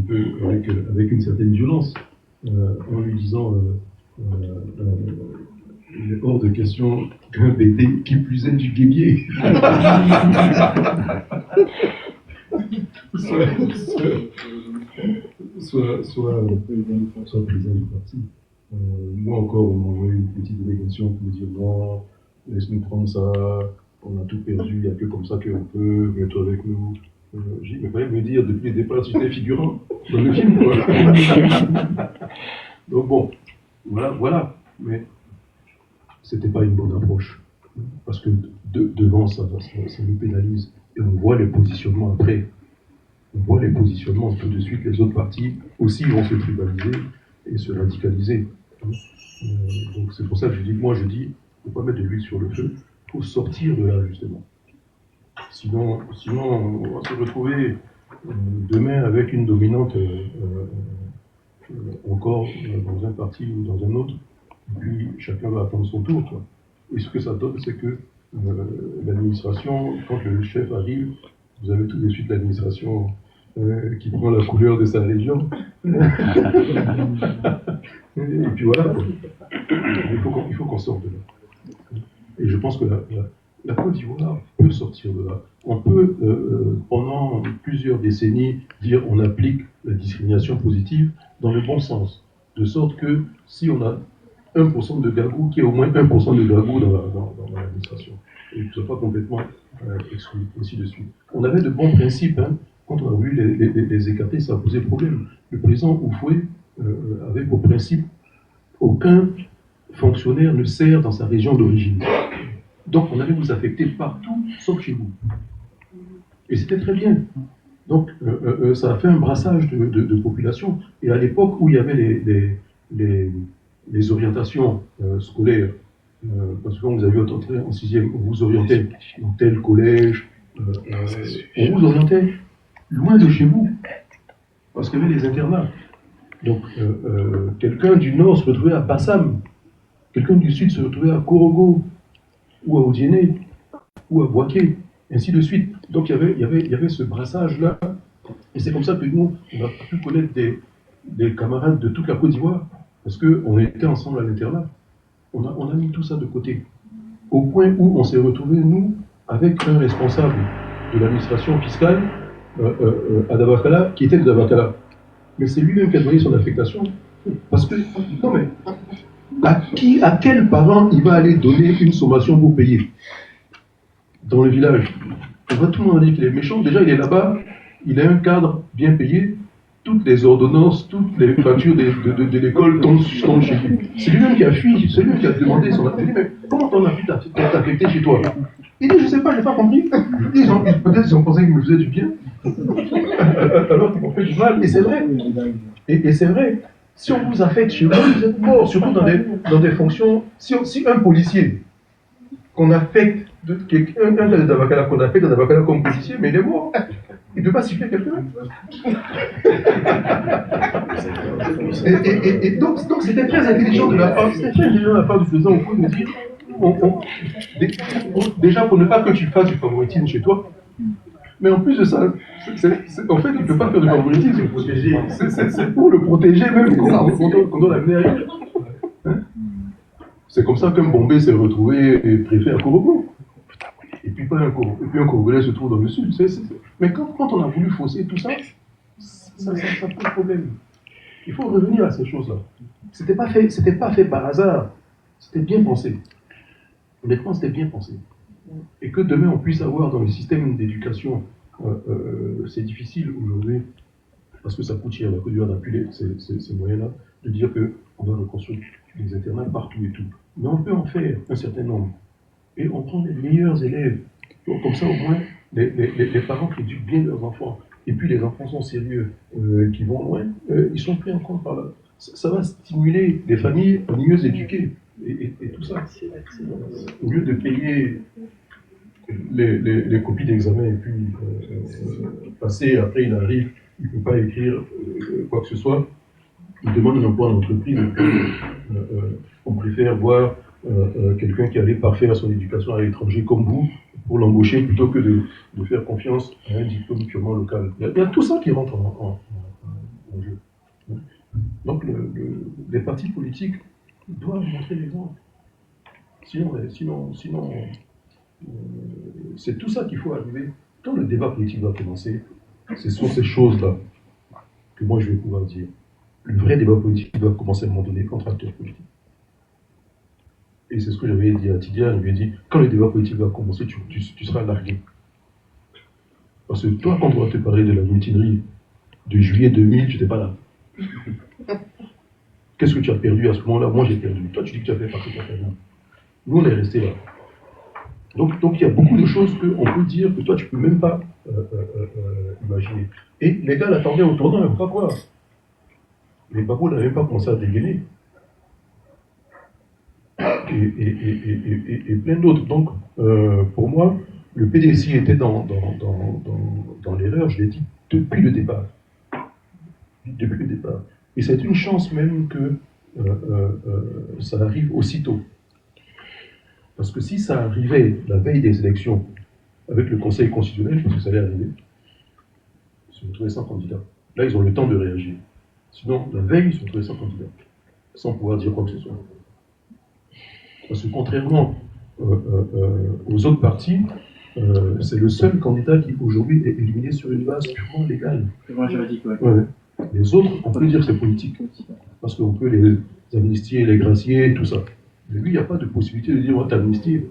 peu avec une certaine violence, en lui disant il est hors de question qu'un BD qui plus est du guébier soit président du parti. Moi encore, on m'a envoyé une petite délégation pour me dire non, laisse-nous prendre ça, on a tout perdu, il n'y a que comme ça qu'on peut, mets-toi avec nous. J'ai dit, mais fallait me dire depuis le départ si j'étais figurant dans le film, quoi. Donc bon, voilà. Mais c'était pas une bonne approche. Parce que devant, ça nous pénalise. Et on voit les positionnements après. On voit les positionnements tout de suite. Les autres partis aussi vont se tribaliser et se radicaliser. Donc c'est pour ça que je dis, il ne faut pas mettre de l'huile sur le feu. Il faut sortir de là, justement. Sinon, on va se retrouver demain avec une dominante encore dans un parti ou dans un autre, et puis chacun va attendre son tour, quoi. Et ce que ça donne, c'est que l'administration, quand le chef arrive, vous avez tout de suite l'administration qui prend la couleur de sa région. Et puis voilà, quoi. Il faut qu'on sorte de là. Et je pense que la Côte d'Ivoire peut sortir de là. On peut, pendant plusieurs décennies, dire on applique la discrimination positive dans le bon sens. De sorte que si on a 1% de Gagou, qu'il y ait au moins 1% de Gagou dans l'administration. Et que ce ne soit pas complètement exclu, ainsi de suite. On avait de bons principes. Hein. Quand on a voulu les écarter, ça a posé problème. Le président Oufoué avait pour principe aucun fonctionnaire ne sert dans sa région d'origine. Donc on allait vous affecter partout, sauf chez vous. Et c'était très bien. Donc ça a fait un brassage de population. Et à l'époque où il y avait les orientations scolaires, parce que quand vous avez entré en 6e, on vous orientait dans tel collège, on vous orientait loin de chez vous, parce qu'il y avait les internats. Donc quelqu'un du nord se retrouvait à Bassam, quelqu'un du sud se retrouvait à Korogo, ou à Odiéné, ou à Boaké, ainsi de suite. Donc il y avait ce brassage-là, et c'est comme ça que nous, on a pu connaître des camarades de toute la Côte d'Ivoire, parce qu'on était ensemble à l'internat. On a mis tout ça de côté, au point où on s'est retrouvés, nous, avec un responsable de l'administration fiscale à Dabakala, qui était de Dabakala. Mais c'est lui-même qui a donné son affectation, parce que, non mais, à quel parent il va aller donner une sommation pour payer dans le village? On va tout le monde dire qu'il est méchant. Déjà, il est là-bas, il a un cadre bien payé, toutes les ordonnances, toutes les factures de l'école tombent chez lui. C'est lui-même qui a fui, c'est lui qui a demandé son affectation. Mais comment t'en as pu t'affecter chez toi? Il dit, je sais pas, j'ai pas compris. Peut-être ils ont pensé qu'il me faisait du bien, alors qu'ils m'ont fait du mal. Et c'est vrai. Et c'est vrai. Si on vous affecte chez vous, vous êtes mort, surtout dans des fonctions. Si un policier qu'on affecte un gars d'Abakala qu'on affecte dans Abakala comme policier, mais il est mort. Il ne peut pas siffler quelqu'un. Et donc c'était très intelligent de la part, du président au point de dire déjà pour ne pas que tu fasses du favoritisme chez toi, mais en plus de ça, en fait, il ne peut pas faire de favoritisme. C'est pour le protéger même qu'on doit l'amener ailleurs. Hein? C'est comme ça qu'un Bombay s'est retrouvé préfet à Korogo. Et puis un Congolais se trouve dans le sud. Mais quand on a voulu fausser tout ça, ça pose problème. Il faut revenir à ces choses-là. C'était pas fait par hasard. C'était bien pensé. Honnêtement, c'était bien pensé. Et que demain on puisse avoir dans le système d'éducation, c'est difficile aujourd'hui, parce que ça coûte cher, la Côte d'Ivoire n'a plus ces moyens-là, de dire qu'on doit reconstruire des internats partout et tout. Mais on peut en faire un certain nombre. Et on prend les meilleurs élèves. Donc, comme ça, au moins, les parents qui éduquent bien leurs enfants, et puis les enfants sont sérieux, qui vont loin, ils sont pris en compte par là. Ça va stimuler des familles mieux éduquées. Et tout ça, au lieu de payer les copies d'examen et puis passer, après il arrive, il ne peut pas écrire quoi que ce soit, il demande un emploi en entreprise, on préfère voir quelqu'un qui allait parfaire son éducation à l'étranger comme vous, pour l'embaucher, plutôt que de faire confiance à un diplôme purement local. Il y a tout ça qui rentre en jeu. Donc les partis politiques doivent montrer l'exemple. Sinon c'est tout ça qu'il faut arriver. Quand le débat politique va commencer, ce sont ces choses-là que moi je vais pouvoir dire. Le vrai débat politique doit commencer à un moment donné entre acteurs politiques. Et c'est ce que j'avais dit à Tidia, je lui ai dit, quand le débat politique va commencer, tu seras largué. Parce que toi, quand on va te parler de la mutinerie de juillet 2000, tu n'étais pas là. Qu'est-ce que tu as perdu à ce moment-là? Moi, j'ai perdu. Toi, tu dis que tu as fait partie de la perdu. Nous, on est restés là. Donc, il y a beaucoup de choses qu'on peut dire que toi, tu ne peux même pas imaginer. Et les gars l'attendaient au tournant, ils ne veulent pas voir. Les babous n'avaient même pas commencé à dégainer. Et plein d'autres. Donc, pour moi, le PDCI était dans l'erreur, je l'ai dit, depuis le départ. Depuis le départ. Et c'est une chance même que ça arrive aussitôt. Parce que si ça arrivait la veille des élections, avec le Conseil constitutionnel, je pense que ça allait arriver, ils se retrouvaient sans candidat. Là, ils ont le temps de réagir. Sinon, la veille, ils se retrouvaient sans candidat, sans pouvoir dire quoi que ce soit. Parce que contrairement aux autres partis, c'est le seul candidat qui aujourd'hui est éliminé sur une base purement légale. Purement juridique, oui. Ouais. Les autres, on peut dire que c'est politique. Parce qu'on peut les amnistier, les gracier, tout ça. Mais lui, il n'y a pas de possibilité de dire, on va t'amnistier.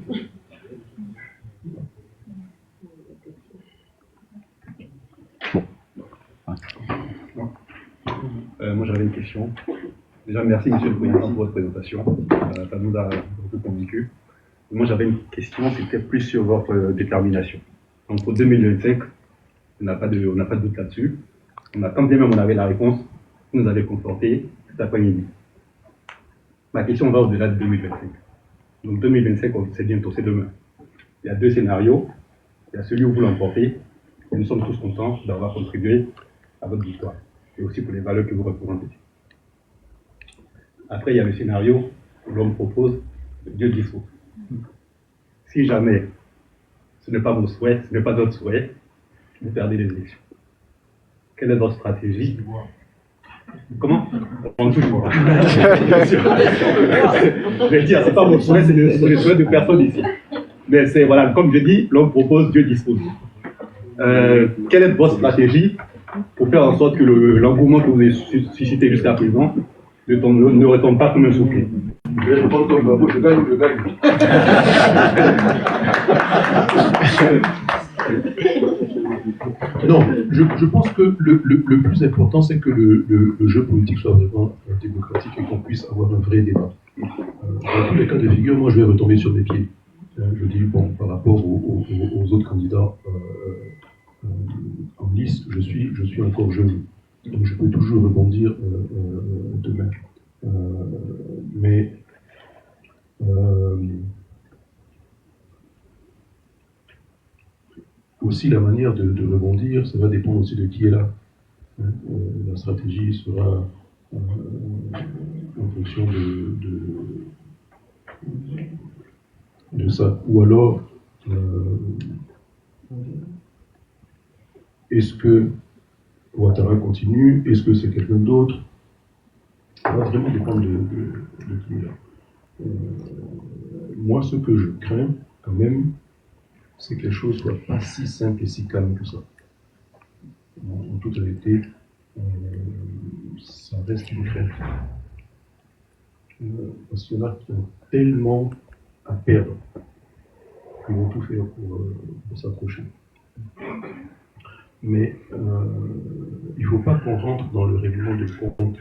Moi, j'avais une question. Déjà, merci, Monsieur le Président, pour votre présentation. Ça nous a beaucoup convaincu. Moi, j'avais une question, c'était plus sur votre détermination. Donc, pour 2025, on n'a pas de doute là-dessus. Quand bien même on avait la réponse, vous nous avez conforté cet après-midi. Ma question va au-delà de 2025. Donc 2025, c'est bientôt, c'est demain. Il y a deux scénarios. Il y a celui où vous l'emportez, et nous sommes tous contents d'avoir contribué à votre victoire, et aussi pour les valeurs que vous représentez. Après, il y a le scénario où l'homme propose, Dieu dissout. Si jamais ce n'est pas vos souhaits, ce n'est pas votre souhait, vous perdez les élections. Quelle est votre stratégie? Comment? On touche pas. Je vais dire, c'est pas mon souhait, c'est le souhait de personne ici. Mais c'est, voilà, comme je dis, l'homme propose, Dieu dispose. Quelle est votre stratégie pour faire en sorte que l'engouement que vous avez suscité jusqu'à présent ne retombe pas comme un soufflet? Je vais répondre comme Babou, je gagne. Non, je pense que le plus important, c'est que le jeu politique soit vraiment démocratique et qu'on puisse avoir un vrai débat. Dans tous les cas de figure, moi, je vais retomber sur mes pieds. Je dis, bon, par rapport aux autres candidats en liste, je suis encore jeune. Donc, je peux toujours rebondir demain. Mais aussi la manière de rebondir, ça va dépendre aussi de qui est là. Hein. La stratégie sera en fonction de ça. Ou alors, est-ce que Ouattara continue? Est-ce que c'est quelqu'un d'autre? Ça va vraiment dépendre de qui est là. Moi, ce que je crains, quand même, c'est que les choses ne soient pas si simples et si calmes que ça. En toute réalité, ça reste une crainte. Parce qu'il y en a qui ont tellement à perdre qu'ils vont tout faire pour s'accrocher. Mais il ne faut pas qu'on rentre dans le règlement de compte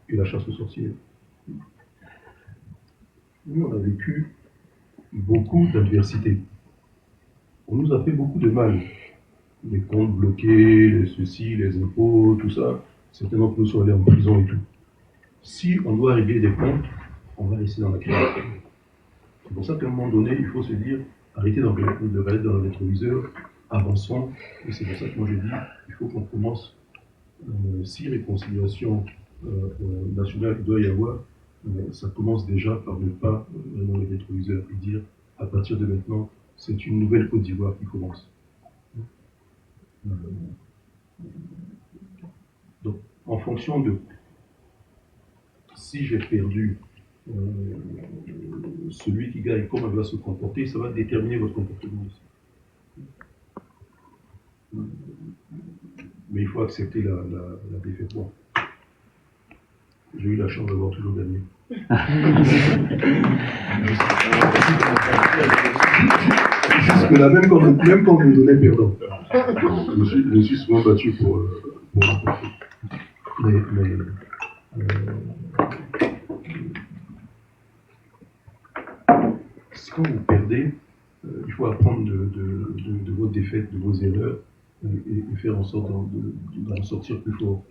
et la chasse aux sorcières. Nous, on a vécu beaucoup d'adversité. On nous a fait beaucoup de mal. Les comptes bloqués, les ceci, les impôts, tout ça. Certains d'entre nous sont allés en prison et tout. Si on doit régler des comptes, on va rester dans la crise. C'est pour ça qu'à un moment donné, il faut se dire, arrêtez de regarder dans le rétroviseur, avançons. Et c'est pour ça que moi je dis, il faut qu'on commence, si réconciliation nationale il doit y avoir, ça commence déjà par ne pas dans le rétroviseur et dire, à partir de maintenant, c'est une nouvelle Côte d'Ivoire qui commence. Donc, en fonction de si j'ai perdu celui qui gagne, comment il va se comporter, ça va déterminer votre comportement aussi. Mais il faut accepter la défaite. Bon. J'ai eu la chance d'avoir toujours gagné. Jusque-là, même quand on me donnait perdant, je me suis souvent battu pour remporter. Mais quand vous perdez, il faut apprendre de vos défaites, de vos erreurs, et faire en sorte d'en sortir plus fort.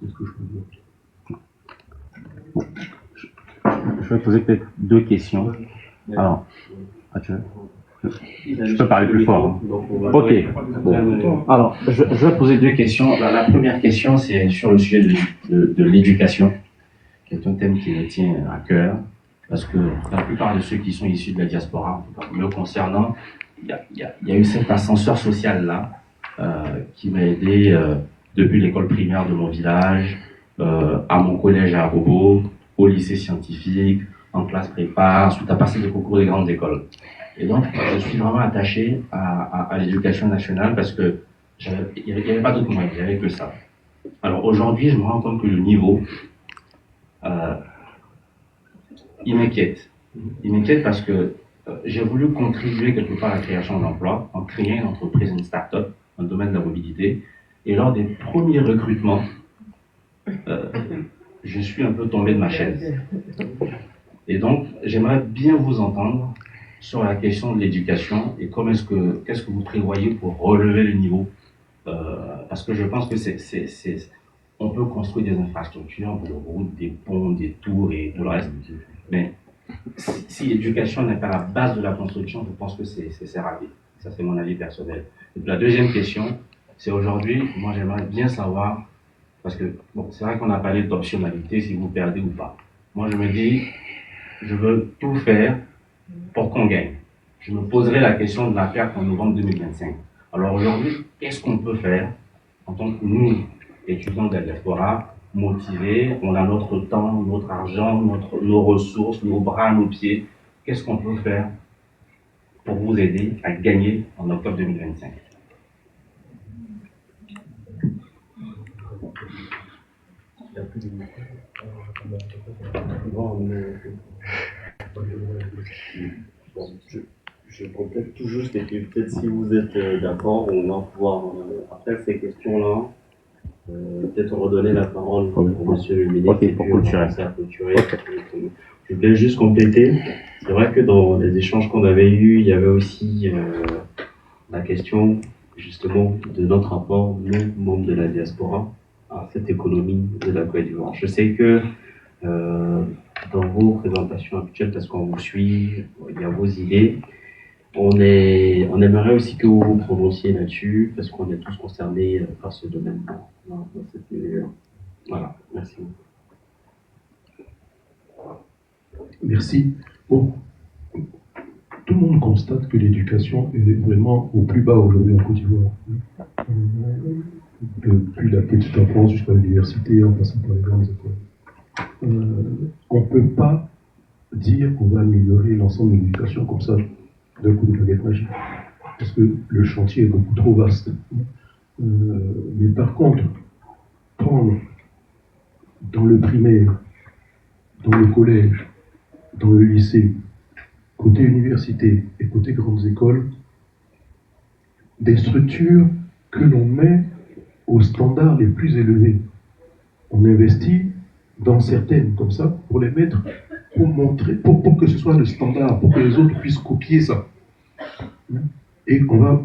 C'est ce que je peux dire. Je vais poser peut-être deux questions. Alors, je peux parler plus fort. Hein. Ok. Bon. Alors, je vais poser deux questions. La première question, c'est sur le sujet de l'éducation, qui est un thème qui me tient à cœur, parce que la plupart de ceux qui sont issus de la diaspora, me concernant, il y a eu cet ascenseur social-là qui m'a aidé depuis l'école primaire de mon village, à mon collège à Robo, au lycée scientifique, en classe prépa, ensuite à passer des concours des grandes écoles. Et donc, je suis vraiment attaché à l'éducation nationale parce que il n'y avait pas d'autre moyen, il n'y avait que ça. Alors aujourd'hui, je me rends compte que le niveau, il m'inquiète. Il m'inquiète parce que j'ai voulu contribuer quelque part à la création d'emplois en créant une entreprise, une start-up dans le domaine de la mobilité. Et lors des premiers recrutements, je suis un peu tombé de ma chaise. Et donc, j'aimerais bien vous entendre sur la question de l'éducation et qu'est-ce que vous prévoyez pour relever le niveau. Parce que je pense que on peut construire des infrastructures, des routes, des ponts, des tours et tout le reste. Mais si l'éducation n'est pas la base de la construction, je pense que c'est raté. Ça, c'est mon avis personnel. Et puis, la deuxième question, c'est aujourd'hui, moi j'aimerais bien savoir, parce que bon, c'est vrai qu'on a parlé d'optionnalité, si vous perdez ou pas. Moi je me dis, je veux tout faire pour qu'on gagne. Je me poserai la question de la perte en novembre 2025. Alors aujourd'hui, qu'est-ce qu'on peut faire en tant que nous, étudiants de la diaspora, motivés, on a notre temps, notre argent, nos ressources, nos bras, nos pieds. Qu'est-ce qu'on peut faire pour vous aider à gagner en octobre 2025? Je complète tout juste et puis peut-être si vous êtes d'accord, on va pouvoir, après ces questions-là, peut-être redonner la parole au monsieur le ministre pour clôturer. Je voulais juste compléter. C'est vrai que dans les échanges qu'on avait eus, il y avait aussi la question justement de notre rapport, nous, membres de la diaspora, à cette économie de la Côte d'Ivoire. Je sais que dans vos présentations actuelles, parce qu'on vous suit, il y a vos idées, on aimerait aussi que vous vous prononciez là-dessus, parce qu'on est tous concernés par ce domaine dans cette milieu. Voilà, merci. Merci. Bon, tout le monde constate que l'éducation est vraiment au plus bas aujourd'hui en Côte d'Ivoire. Depuis la petite enfance jusqu'à l'université, en passant par les grandes écoles. On ne peut pas dire qu'on va améliorer l'ensemble de l'éducation comme ça, d'un coup de baguette magique. Parce que le chantier est beaucoup trop vaste. Mais par contre, prendre dans le primaire, dans le collège, dans le lycée, côté université et côté grandes écoles, des structures que l'on met aux standards les plus élevés. On investit dans certaines comme ça pour les mettre, pour montrer, pour que ce soit le standard, pour que les autres puissent copier ça. Et on va,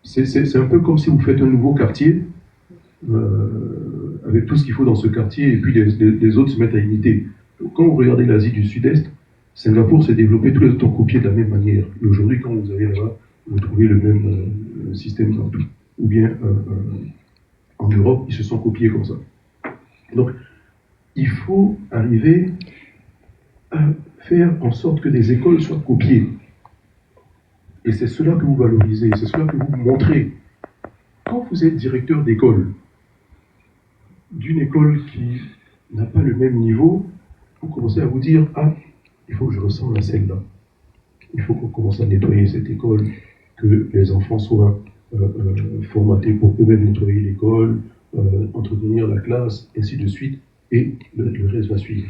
c'est un peu comme si vous faites un nouveau quartier avec tout ce qu'il faut dans ce quartier et puis les autres se mettent à imiter. Quand vous regardez l'Asie du Sud-Est, Singapour s'est développé, tous les autres ont copié de la même manière. Et aujourd'hui, quand vous allez là-bas, vous trouvez le même système partout. Ou bien en Europe, ils se sont copiés comme ça. Donc, il faut arriver à faire en sorte que les écoles soient copiées. Et c'est cela que vous valorisez, c'est cela que vous montrez. Quand vous êtes directeur d'école, d'une école qui n'a pas le même niveau, vous commencez à vous dire, ah, il faut que je ressemble à celle-là. Il faut qu'on commence à nettoyer cette école, que les enfants soient formatés pour eux-mêmes nettoyer l'école, entretenir la classe, ainsi de suite, et le reste va suivre.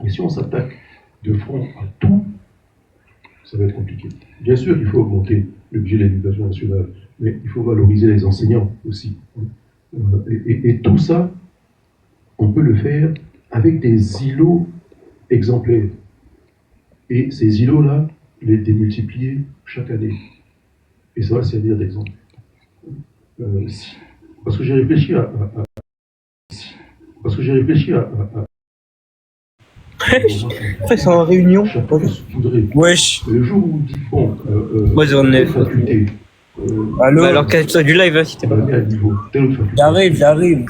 Mais si on s'attaque de front à tout, ça va être compliqué. Bien sûr, il faut augmenter le budget de l'éducation nationale, mais il faut valoriser les enseignants aussi. Et tout ça, on peut le faire avec des îlots exemplaires. Et ces îlots-là, les démultiplier chaque année. Et ça va servir d'exemple. Parce que j'ai réfléchi à Après, c'est en réunion. Wesh. Le jour où vous dites, bon, Moi, j'en ai. faculté, Allô? Bah alors, cache-toi du live, hein, si t'es pas à niveau, telle autre faculté. J'arrive.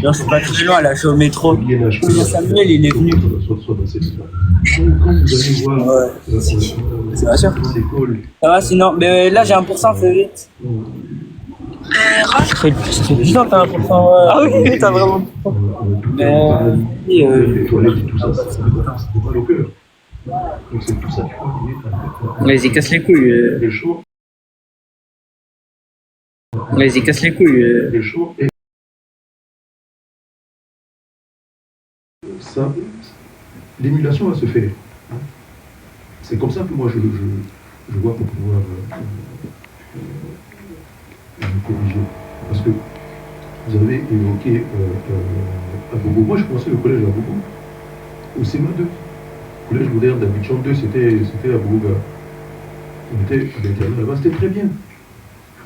Non, c'est pas très loin, là, je suis au métro. Samuel, il est venu. Soit dans cette école. Quand vous allez voir C'est pas sûr. ces écoles, Ça va, sinon. Mais là, j'ai 1%, fais vite. Ça fait 10 ans que t'as 1%. Ah oui, t'as vraiment. les toilettes et tout ça, ça fait mal au cœur. Donc c'est tout ça qu'il faut lier. Vas-y, casse les couilles. Les shows, Vas-y, casse les couilles. les shows et ça, l'émulation va se faire. C'est comme ça que moi je vois pour pouvoir me corriger. Parce que vous avez évoqué Abobo. Moi je commençais le collège à Abobo, au CMA2. Le collège moderne d'Abidjan 2, c'était à Abobo. On était à l'intérieur là-bas, c'était très bien.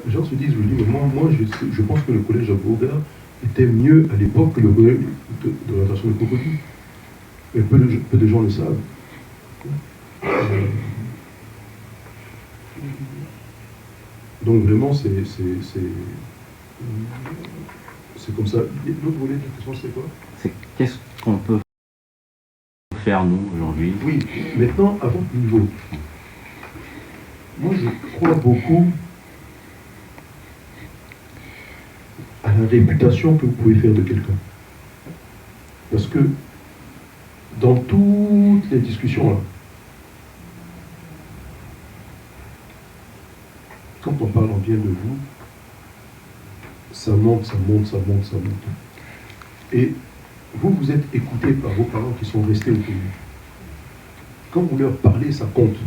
Les gens se disent, je dis, mais moi je pense que le collège à Abobo était mieux à l'époque que le collège de l'orientation de Cocody. Mais peu de gens le savent. Donc vraiment, c'est comme ça. L'autre volet de la question, c'est quoi? C'est qu'est-ce qu'on peut faire, nous, aujourd'hui? Oui, maintenant, à votre niveau. Moi, je crois beaucoup à la réputation que vous pouvez faire de quelqu'un. Parce que dans toutes les discussions là, quand on parle en bien de vous, ça monte. Et vous êtes écouté par vos parents qui sont restés au pays. Quand vous leur parlez, ça compte.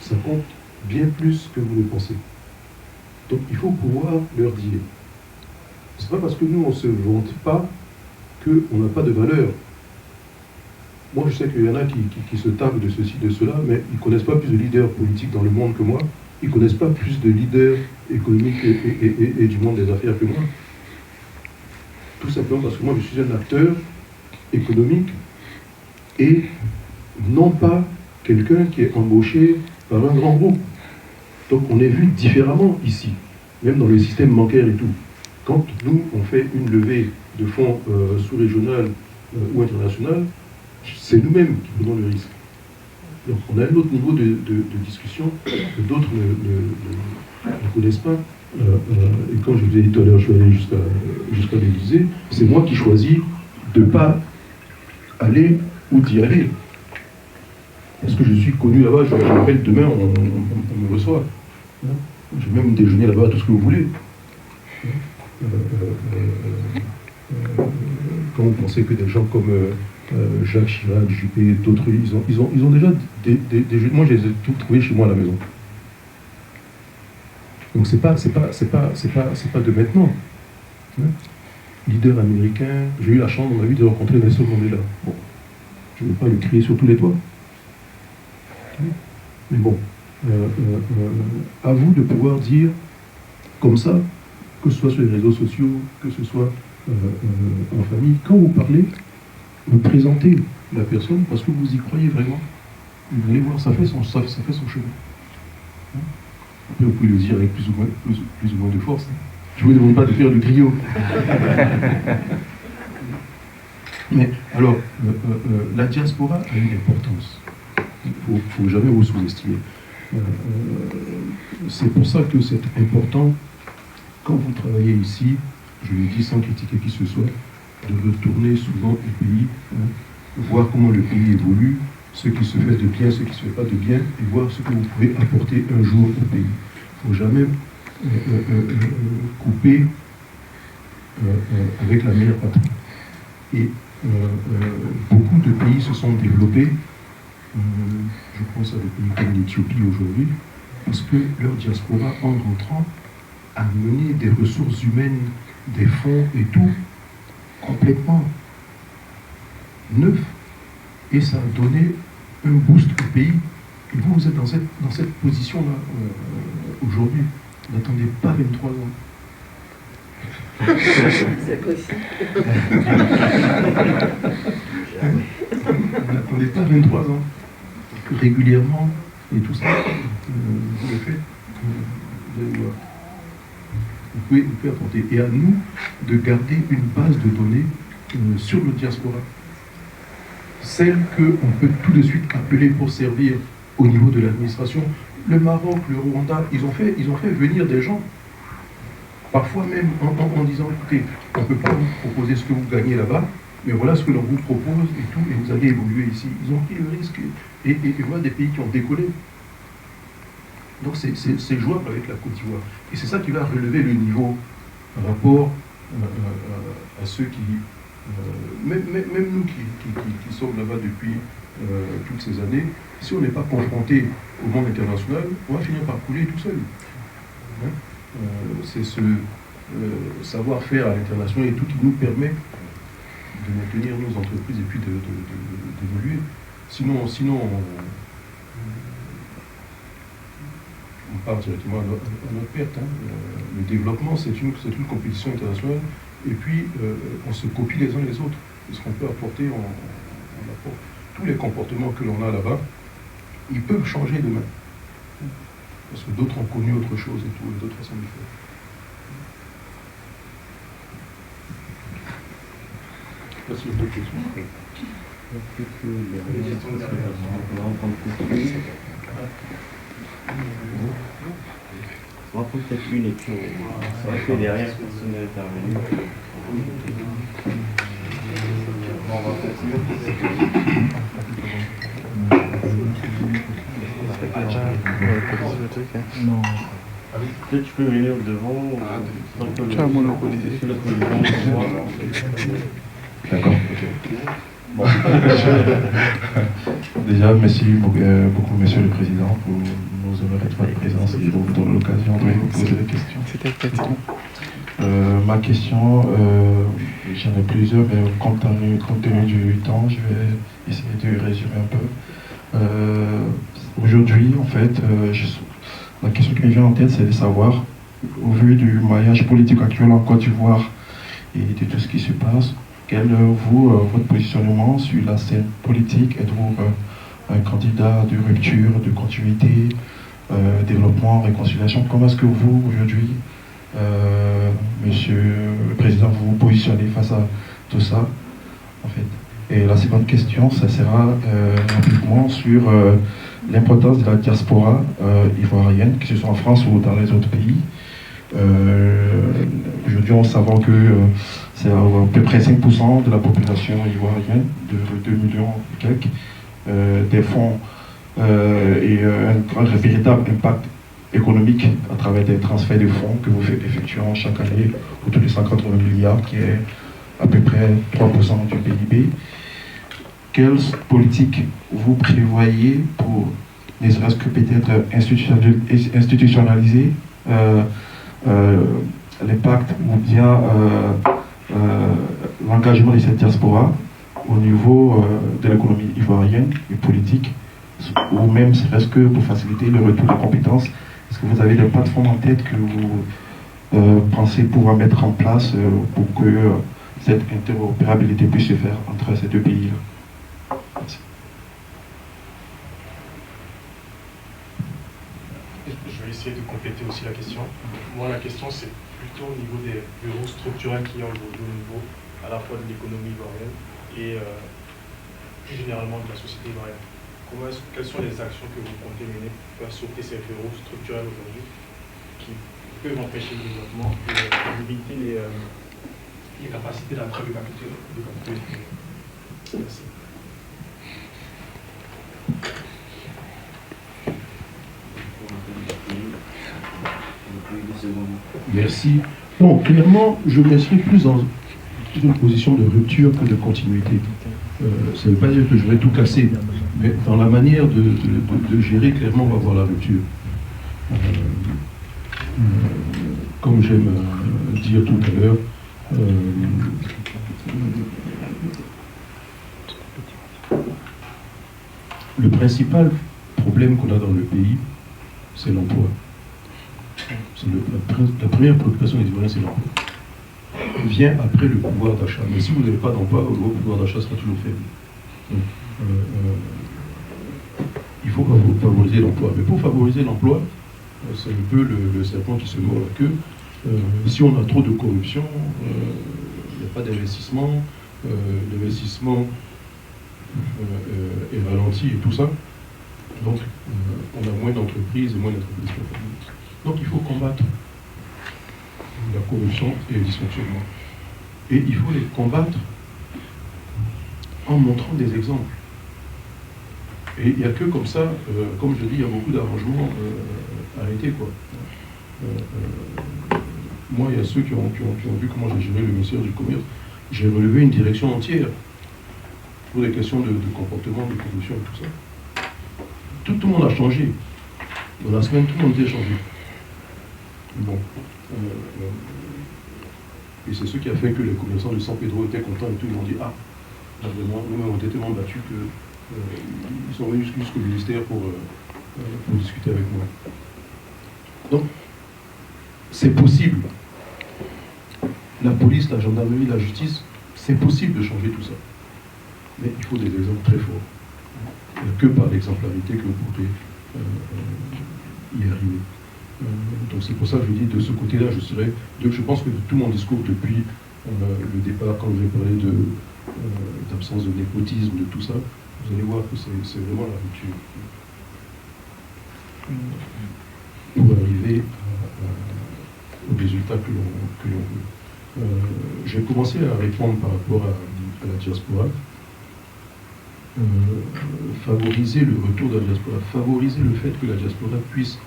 Ça compte bien plus que vous le pensez. Donc il faut pouvoir leur dire. C'est pas parce que nous on ne se vante pas qu'on n'a pas de valeur. Moi, je sais qu'il y en a qui se tapent de ceci, de cela, mais ils ne connaissent pas plus de leaders politiques dans le monde que moi. Ils ne connaissent pas plus de leaders économiques et du monde des affaires que moi. Tout simplement parce que moi, je suis un acteur économique et non pas quelqu'un qui est embauché par un grand groupe. Donc on est vu différemment ici, même dans le système bancaire et tout. Quand nous, on fait une levée de fonds sous-régional ou international, c'est nous-mêmes qui prenons le risque. Donc on a un autre niveau de discussion que d'autres ne connaissent pas. Et quand je vous ai dit tout à l'heure, je suis allé jusqu'à l'Élysée, c'est moi qui choisis de ne pas aller ou d'y aller. Parce que je suis connu là-bas, je rappelle, demain on me reçoit. Je vais même déjeuner là-bas, tout ce que vous voulez. Quand vous pensez que des gens comme Jacques Chirac, Juppé, d'autres, ils ont déjà des jeux. Moi, je les ai tous trouvés chez moi à la maison. Donc c'est pas de maintenant. Leader américain, j'ai eu la chance dans ma vie de rencontrer Nelson Mandela. Bon, je ne veux pas le crier sur tous les toits. Mais bon, à vous de pouvoir dire comme ça, que ce soit sur les réseaux sociaux, que ce soit en famille, quand vous parlez, vous présentez la personne parce que vous y croyez vraiment. Vous allez voir, ça fait son chemin. Après, vous pouvez le dire avec plus ou moins de force. Je ne vous demande pas de faire le griot. Mais alors, la diaspora a une importance. Il ne faut jamais vous sous-estimer. C'est pour ça que c'est important, quand vous travaillez ici, je le dis sans critiquer qui que ce soit, de retourner souvent au pays, voir comment le pays évolue, ce qui se fait de bien, ce qui ne se fait pas de bien, et voir ce que vous pouvez apporter un jour au pays. Il ne faut jamais couper avec la mère patrie. Et beaucoup de pays se sont développés, je pense à des pays comme l'Éthiopie aujourd'hui, parce que leur diaspora, en rentrant, a mené des ressources humaines, des fonds et tout, complètement neuf. Et ça a donné un boost au pays. Et vous êtes dans cette position-là aujourd'hui. N'attendez pas 23 ans. C'est possible. N'attendez pas 23 ans. Régulièrement, et tout ça, vous le faites. Vous allez voir. Vous pouvez apporter. Et à nous de garder une base de données sur le diaspora. Celle qu'on peut tout de suite appeler pour servir au niveau de l'administration. Le Maroc, le Rwanda, ils ont fait venir des gens. Parfois même en disant, écoutez, on ne peut pas vous proposer ce que vous gagnez là-bas, mais voilà ce que l'on vous propose et tout, et vous allez évoluer ici. Ils ont pris le risque. Et voilà des pays qui ont décollé. Donc c'est jouable avec la Côte d'Ivoire. Et c'est ça qui va relever le niveau par rapport à ceux qui... même nous qui sommes là-bas depuis toutes ces années, si on n'est pas confronté au monde international, on va finir par couler tout seul. Hein? C'est ce savoir-faire à l'international et tout qui nous permet de maintenir nos entreprises et puis d'évoluer. Sinon on part directement à notre perte. Hein. Le développement, c'est une compétition internationale. Et puis, on se copie les uns les autres. Et ce qu'on peut apporter, on apporte. Tous les comportements que l'on a là-bas, ils peuvent changer demain. Parce que d'autres ont connu autre chose et tout, et d'autres façons de faire. Je ne sais pas si vous avez des questions. On va prendre peut-être une et puis on va faire derrière personne n'est intervenu. On va continuer. Non. Peut-être tu peux venir devant. Tu as monopolisé. D'accord, ok. Bon. Déjà, merci beaucoup, Monsieur le Président, pour nous honorer de votre présence et pour vous donner l'occasion de vous poser des questions. C'était question. Ma question, j'en ai plusieurs, mais compte tenu du temps, je vais essayer de résumer un peu. Aujourd'hui, en fait, la question qui me vient en tête, c'est de savoir, au vu du maillage politique actuel en Côte d'Ivoire et de tout ce qui se passe, quel est votre positionnement sur la scène politique? Êtes-vous un candidat de rupture, de continuité, développement, réconciliation. Comment est-ce que vous, aujourd'hui, Monsieur le Président, vous vous positionnez face à tout ça, en fait? Et la seconde question, ça sera rapidement sur l'importance de la diaspora ivoirienne, que ce soit en France ou dans les autres pays. Aujourd'hui, on sait que c'est à peu près 5% de la population ivoirienne, de 2 millions et quelques, des fonds et un véritable impact économique à travers des transferts de fonds que vous effectuez chaque année autour de 180 milliards, qui est à peu près 3% du PIB. Quelle politique vous prévoyez pour, ne serait-ce que peut-être institutionnaliser l'impact ou bien l'engagement de cette diaspora au niveau de l'économie ivoirienne et politique, ou même serait-ce que pour faciliter le retour de compétences? Est-ce que vous avez des plateformes en tête que vous pensez pouvoir mettre en place pour que cette interopérabilité puisse se faire entre ces deux pays-là? Merci. Je vais essayer de compléter aussi la question. Moi, la question, c'est plutôt au niveau des bureaux structurels qui ont évolué au niveau à la fois de l'économie ivoirienne et plus généralement de la société ivoirienne. Quelles sont les actions que vous comptez mener pour faire sauter ces bureaux structurels aujourd'hui qui peuvent empêcher le développement et limiter les capacités d'attrape de capitaux? Merci. Merci. Bon, clairement, je me serais plus dans une position de rupture que de continuité. Ça ne veut pas dire que je vais tout casser, mais dans la manière de gérer, clairement, on va voir la rupture. Comme j'aime dire tout à l'heure, le principal problème qu'on a dans le pays, c'est l'emploi. La première préoccupation des Ivoiriens, c'est l'emploi. Vient après le pouvoir d'achat. Mais si vous n'avez pas d'emploi, votre pouvoir d'achat sera toujours faible. Donc, il faut favoriser l'emploi. Mais pour favoriser l'emploi, c'est un peu le serpent qui se mord la queue. Si on a trop de corruption, il n'y a pas d'investissement, l'investissement est ralenti et tout ça. Donc, on a moins d'entreprises et moins d'entreprises. Donc, il faut combattre la corruption et les dysfonctionnements. Et il faut les combattre en montrant des exemples. Et il n'y a que comme ça, comme je dis, il y a beaucoup d'arrangements arrêtés, quoi. Moi, il y a ceux qui ont vu comment j'ai géré le ministère du Commerce. J'ai relevé une direction entière pour des questions de comportement, de corruption et tout ça. Tout le monde a changé. Dans la semaine, tout le monde était changé. Bon. Et c'est ce qui a fait que les commerçants de San Pedro étaient contents et tout. Ils m'ont dit, vraiment, nous-mêmes, on était tellement battus qu'ils sont venus jusqu'au ministère pour discuter avec moi. Donc, c'est possible. La police, la gendarmerie, la justice, c'est possible de changer tout ça. Mais il faut des exemples très forts. Il n'y a que par l'exemplarité que vous pouvez y arriver. Donc c'est pour ça que je dis de ce côté-là, je pense que de tout mon discours depuis le départ, quand j'ai parlé d'absence de népotisme, de tout ça, vous allez voir que c'est vraiment la rupture. Pour arriver au résultat que l'on veut. J'ai commencé à répondre par rapport à la diaspora. Favoriser le retour de la diaspora, favoriser le fait que la diaspora puisse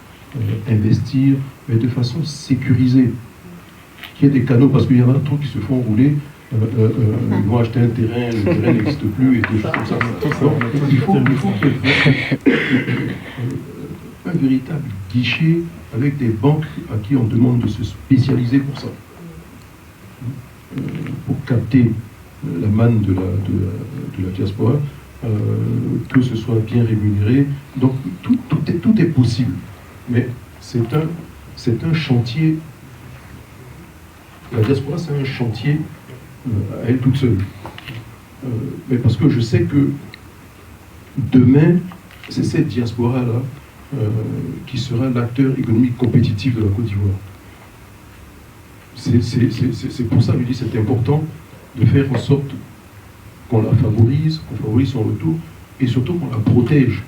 investir, mais de façon sécurisée. Qu'il y ait des canaux, parce qu'il y en a trop qui se font rouler, ils vont acheter un terrain, le terrain n'existe plus, et des choses comme ça. Donc, il faut qu'il y ait un véritable guichet avec des banques à qui on demande de se spécialiser pour ça. Pour capter la manne de la diaspora, que ce soit bien rémunéré. Donc tout est possible. Mais c'est un chantier. La diaspora, c'est un chantier à elle toute seule. Mais parce que je sais que demain, c'est cette diaspora-là qui sera l'acteur économique compétitif de la Côte d'Ivoire. C'est pour ça que je dis que c'est important de faire en sorte qu'on la favorise, qu'on favorise son retour, et surtout qu'on la protège.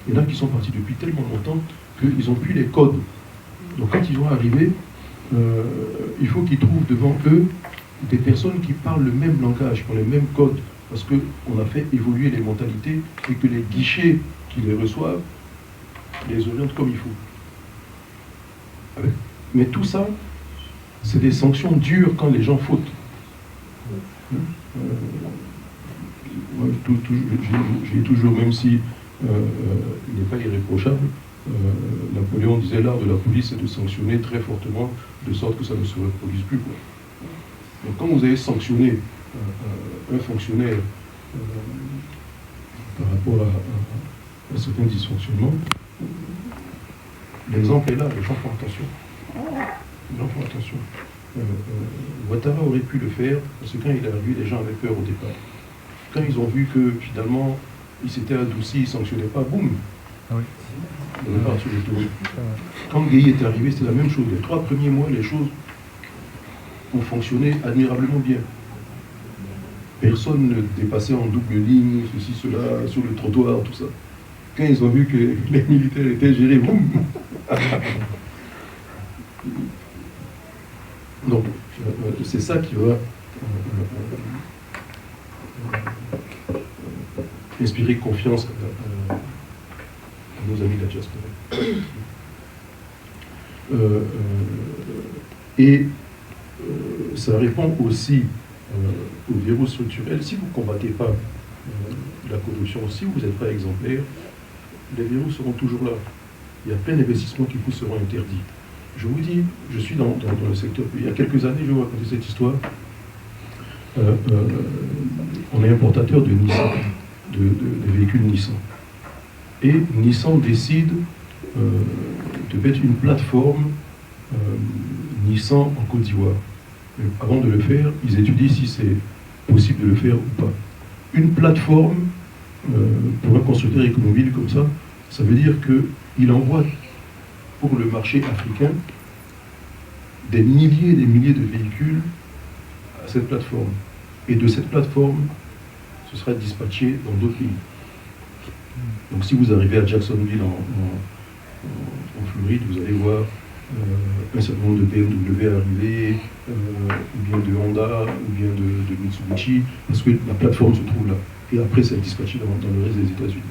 Il y en a qui sont partis depuis tellement longtemps qu'ils n'ont plus les codes. Donc quand ils vont arriver, il faut qu'ils trouvent devant eux des personnes qui parlent le même langage, qui ont les mêmes codes, parce qu'on a fait évoluer les mentalités et que les guichets qui les reçoivent les orientent comme il faut. Mais tout ça, c'est des sanctions dures quand les gens fautent. J'ai toujours, même si il n'est pas irréprochable, Napoléon disait l'art de la police c'est de sanctionner très fortement de sorte que ça ne se reproduise plus, quoi. Donc quand vous avez sanctionné un fonctionnaire par rapport à certains dysfonctionnements, l'exemple est là, les gens font attention. Les gens font attention. Ouattara aurait pu le faire, parce que quand il est arrivé, les gens avaient peur au départ. Quand ils ont vu que finalement, il s'était adouci, il ne sanctionnait pas, boum, on repart sur les tours. Quand Gueye est arrivé, c'était la même chose. Les 3 premiers mois, les choses ont fonctionné admirablement bien. Personne ne dépassait en double ligne, ceci, cela, sur le trottoir, tout ça. Quand ils ont vu que les militaires étaient gérés, boum. Donc, c'est ça qui va inspirer confiance à nos amis de la diaspora. Ça répond aussi au verrou structurel. Si vous ne combattez pas la corruption, si vous n'êtes pas exemplaire, les verrous seront toujours là. Il y a plein d'investissements qui vous seront interdits. Je vous dis, je suis dans le secteur. Il y a quelques années, je vais vous raconter cette histoire. On est importateur de Nissan, de véhicules Nissan. Et Nissan décide de mettre une plateforme Nissan en Côte d'Ivoire. Avant de le faire, ils étudient si c'est possible de le faire ou pas. Une plateforme pour un constructeur automobile comme ça, ça veut dire qu'il envoie pour le marché africain des milliers et des milliers de véhicules à cette plateforme. Et de cette plateforme, ce sera dispatché dans d'autres pays. Donc si vous arrivez à Jacksonville en Floride, vous allez voir un certain nombre de BMW arriver, ou bien de Honda, ou bien de Mitsubishi, parce que la plateforme se trouve là. Et après, c'est dispatché dans le reste des États-Unis.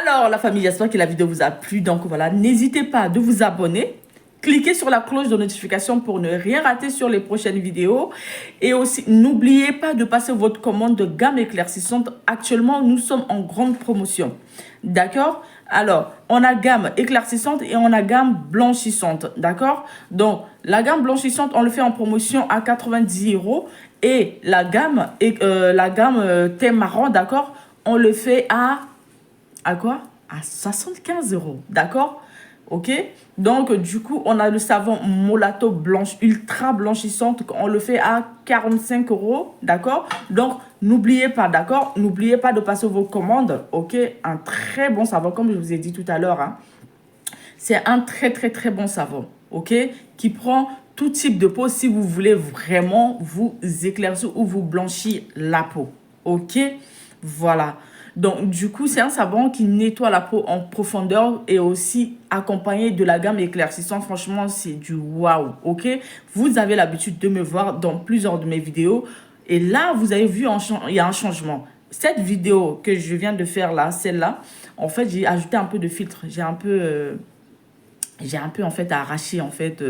Alors, la famille, j'espère que la vidéo vous a plu. Donc voilà, n'hésitez pas de vous abonner. Cliquez sur la cloche de notification pour ne rien rater sur les prochaines vidéos. Et aussi, n'oubliez pas de passer votre commande de gamme éclaircissante. Actuellement, nous sommes en grande promotion. D'accord? Alors, on a gamme éclaircissante et on a gamme blanchissante. D'accord? Donc, la gamme blanchissante, on le fait en promotion à 90 €. Et la gamme thé marron, d'accord? On le fait à quoi? À 75 €. D'accord? Ok, donc du coup, on a le savon Molato blanche, ultra blanchissante. On le fait à 45 €, d'accord? Donc, n'oubliez pas, d'accord? N'oubliez pas de passer vos commandes, ok? Un très bon savon, comme je vous ai dit tout à l'heure, hein. C'est un très, très, très bon savon, ok? Qui prend tout type de peau si vous voulez vraiment vous éclaircir ou vous blanchir la peau, ok? Voilà. Donc, du coup, c'est un savon qui nettoie la peau en profondeur et aussi accompagné de la gamme éclaircissante. Franchement, c'est du waouh, ok? Vous avez l'habitude de me voir dans plusieurs de mes vidéos. Et là, vous avez vu, il y a un changement. Cette vidéo que je viens de faire là, celle-là, en fait, j'ai ajouté un peu de filtre. J'ai un peu en fait arraché en fait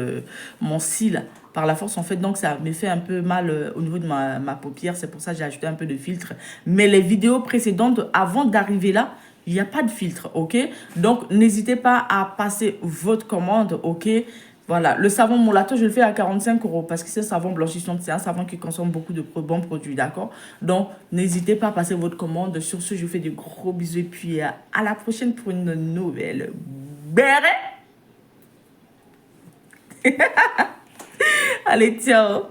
mon cil par la force en fait, donc ça me fait un peu mal au niveau de ma paupière. C'est pour ça que j'ai ajouté un peu de filtre. Mais les vidéos précédentes, avant d'arriver là, il n'y a pas de filtre, ok? Donc n'hésitez pas à passer votre commande, ok? Voilà, le savon Molato, je le fais à 45 € parce que c'est un savon blanchissant, c'est un savon qui consomme beaucoup de bons produits, d'accord? Donc, n'hésitez pas à passer votre commande. Sur ce, je vous fais de gros bisous et puis à la prochaine pour une nouvelle béret. Allez, ciao.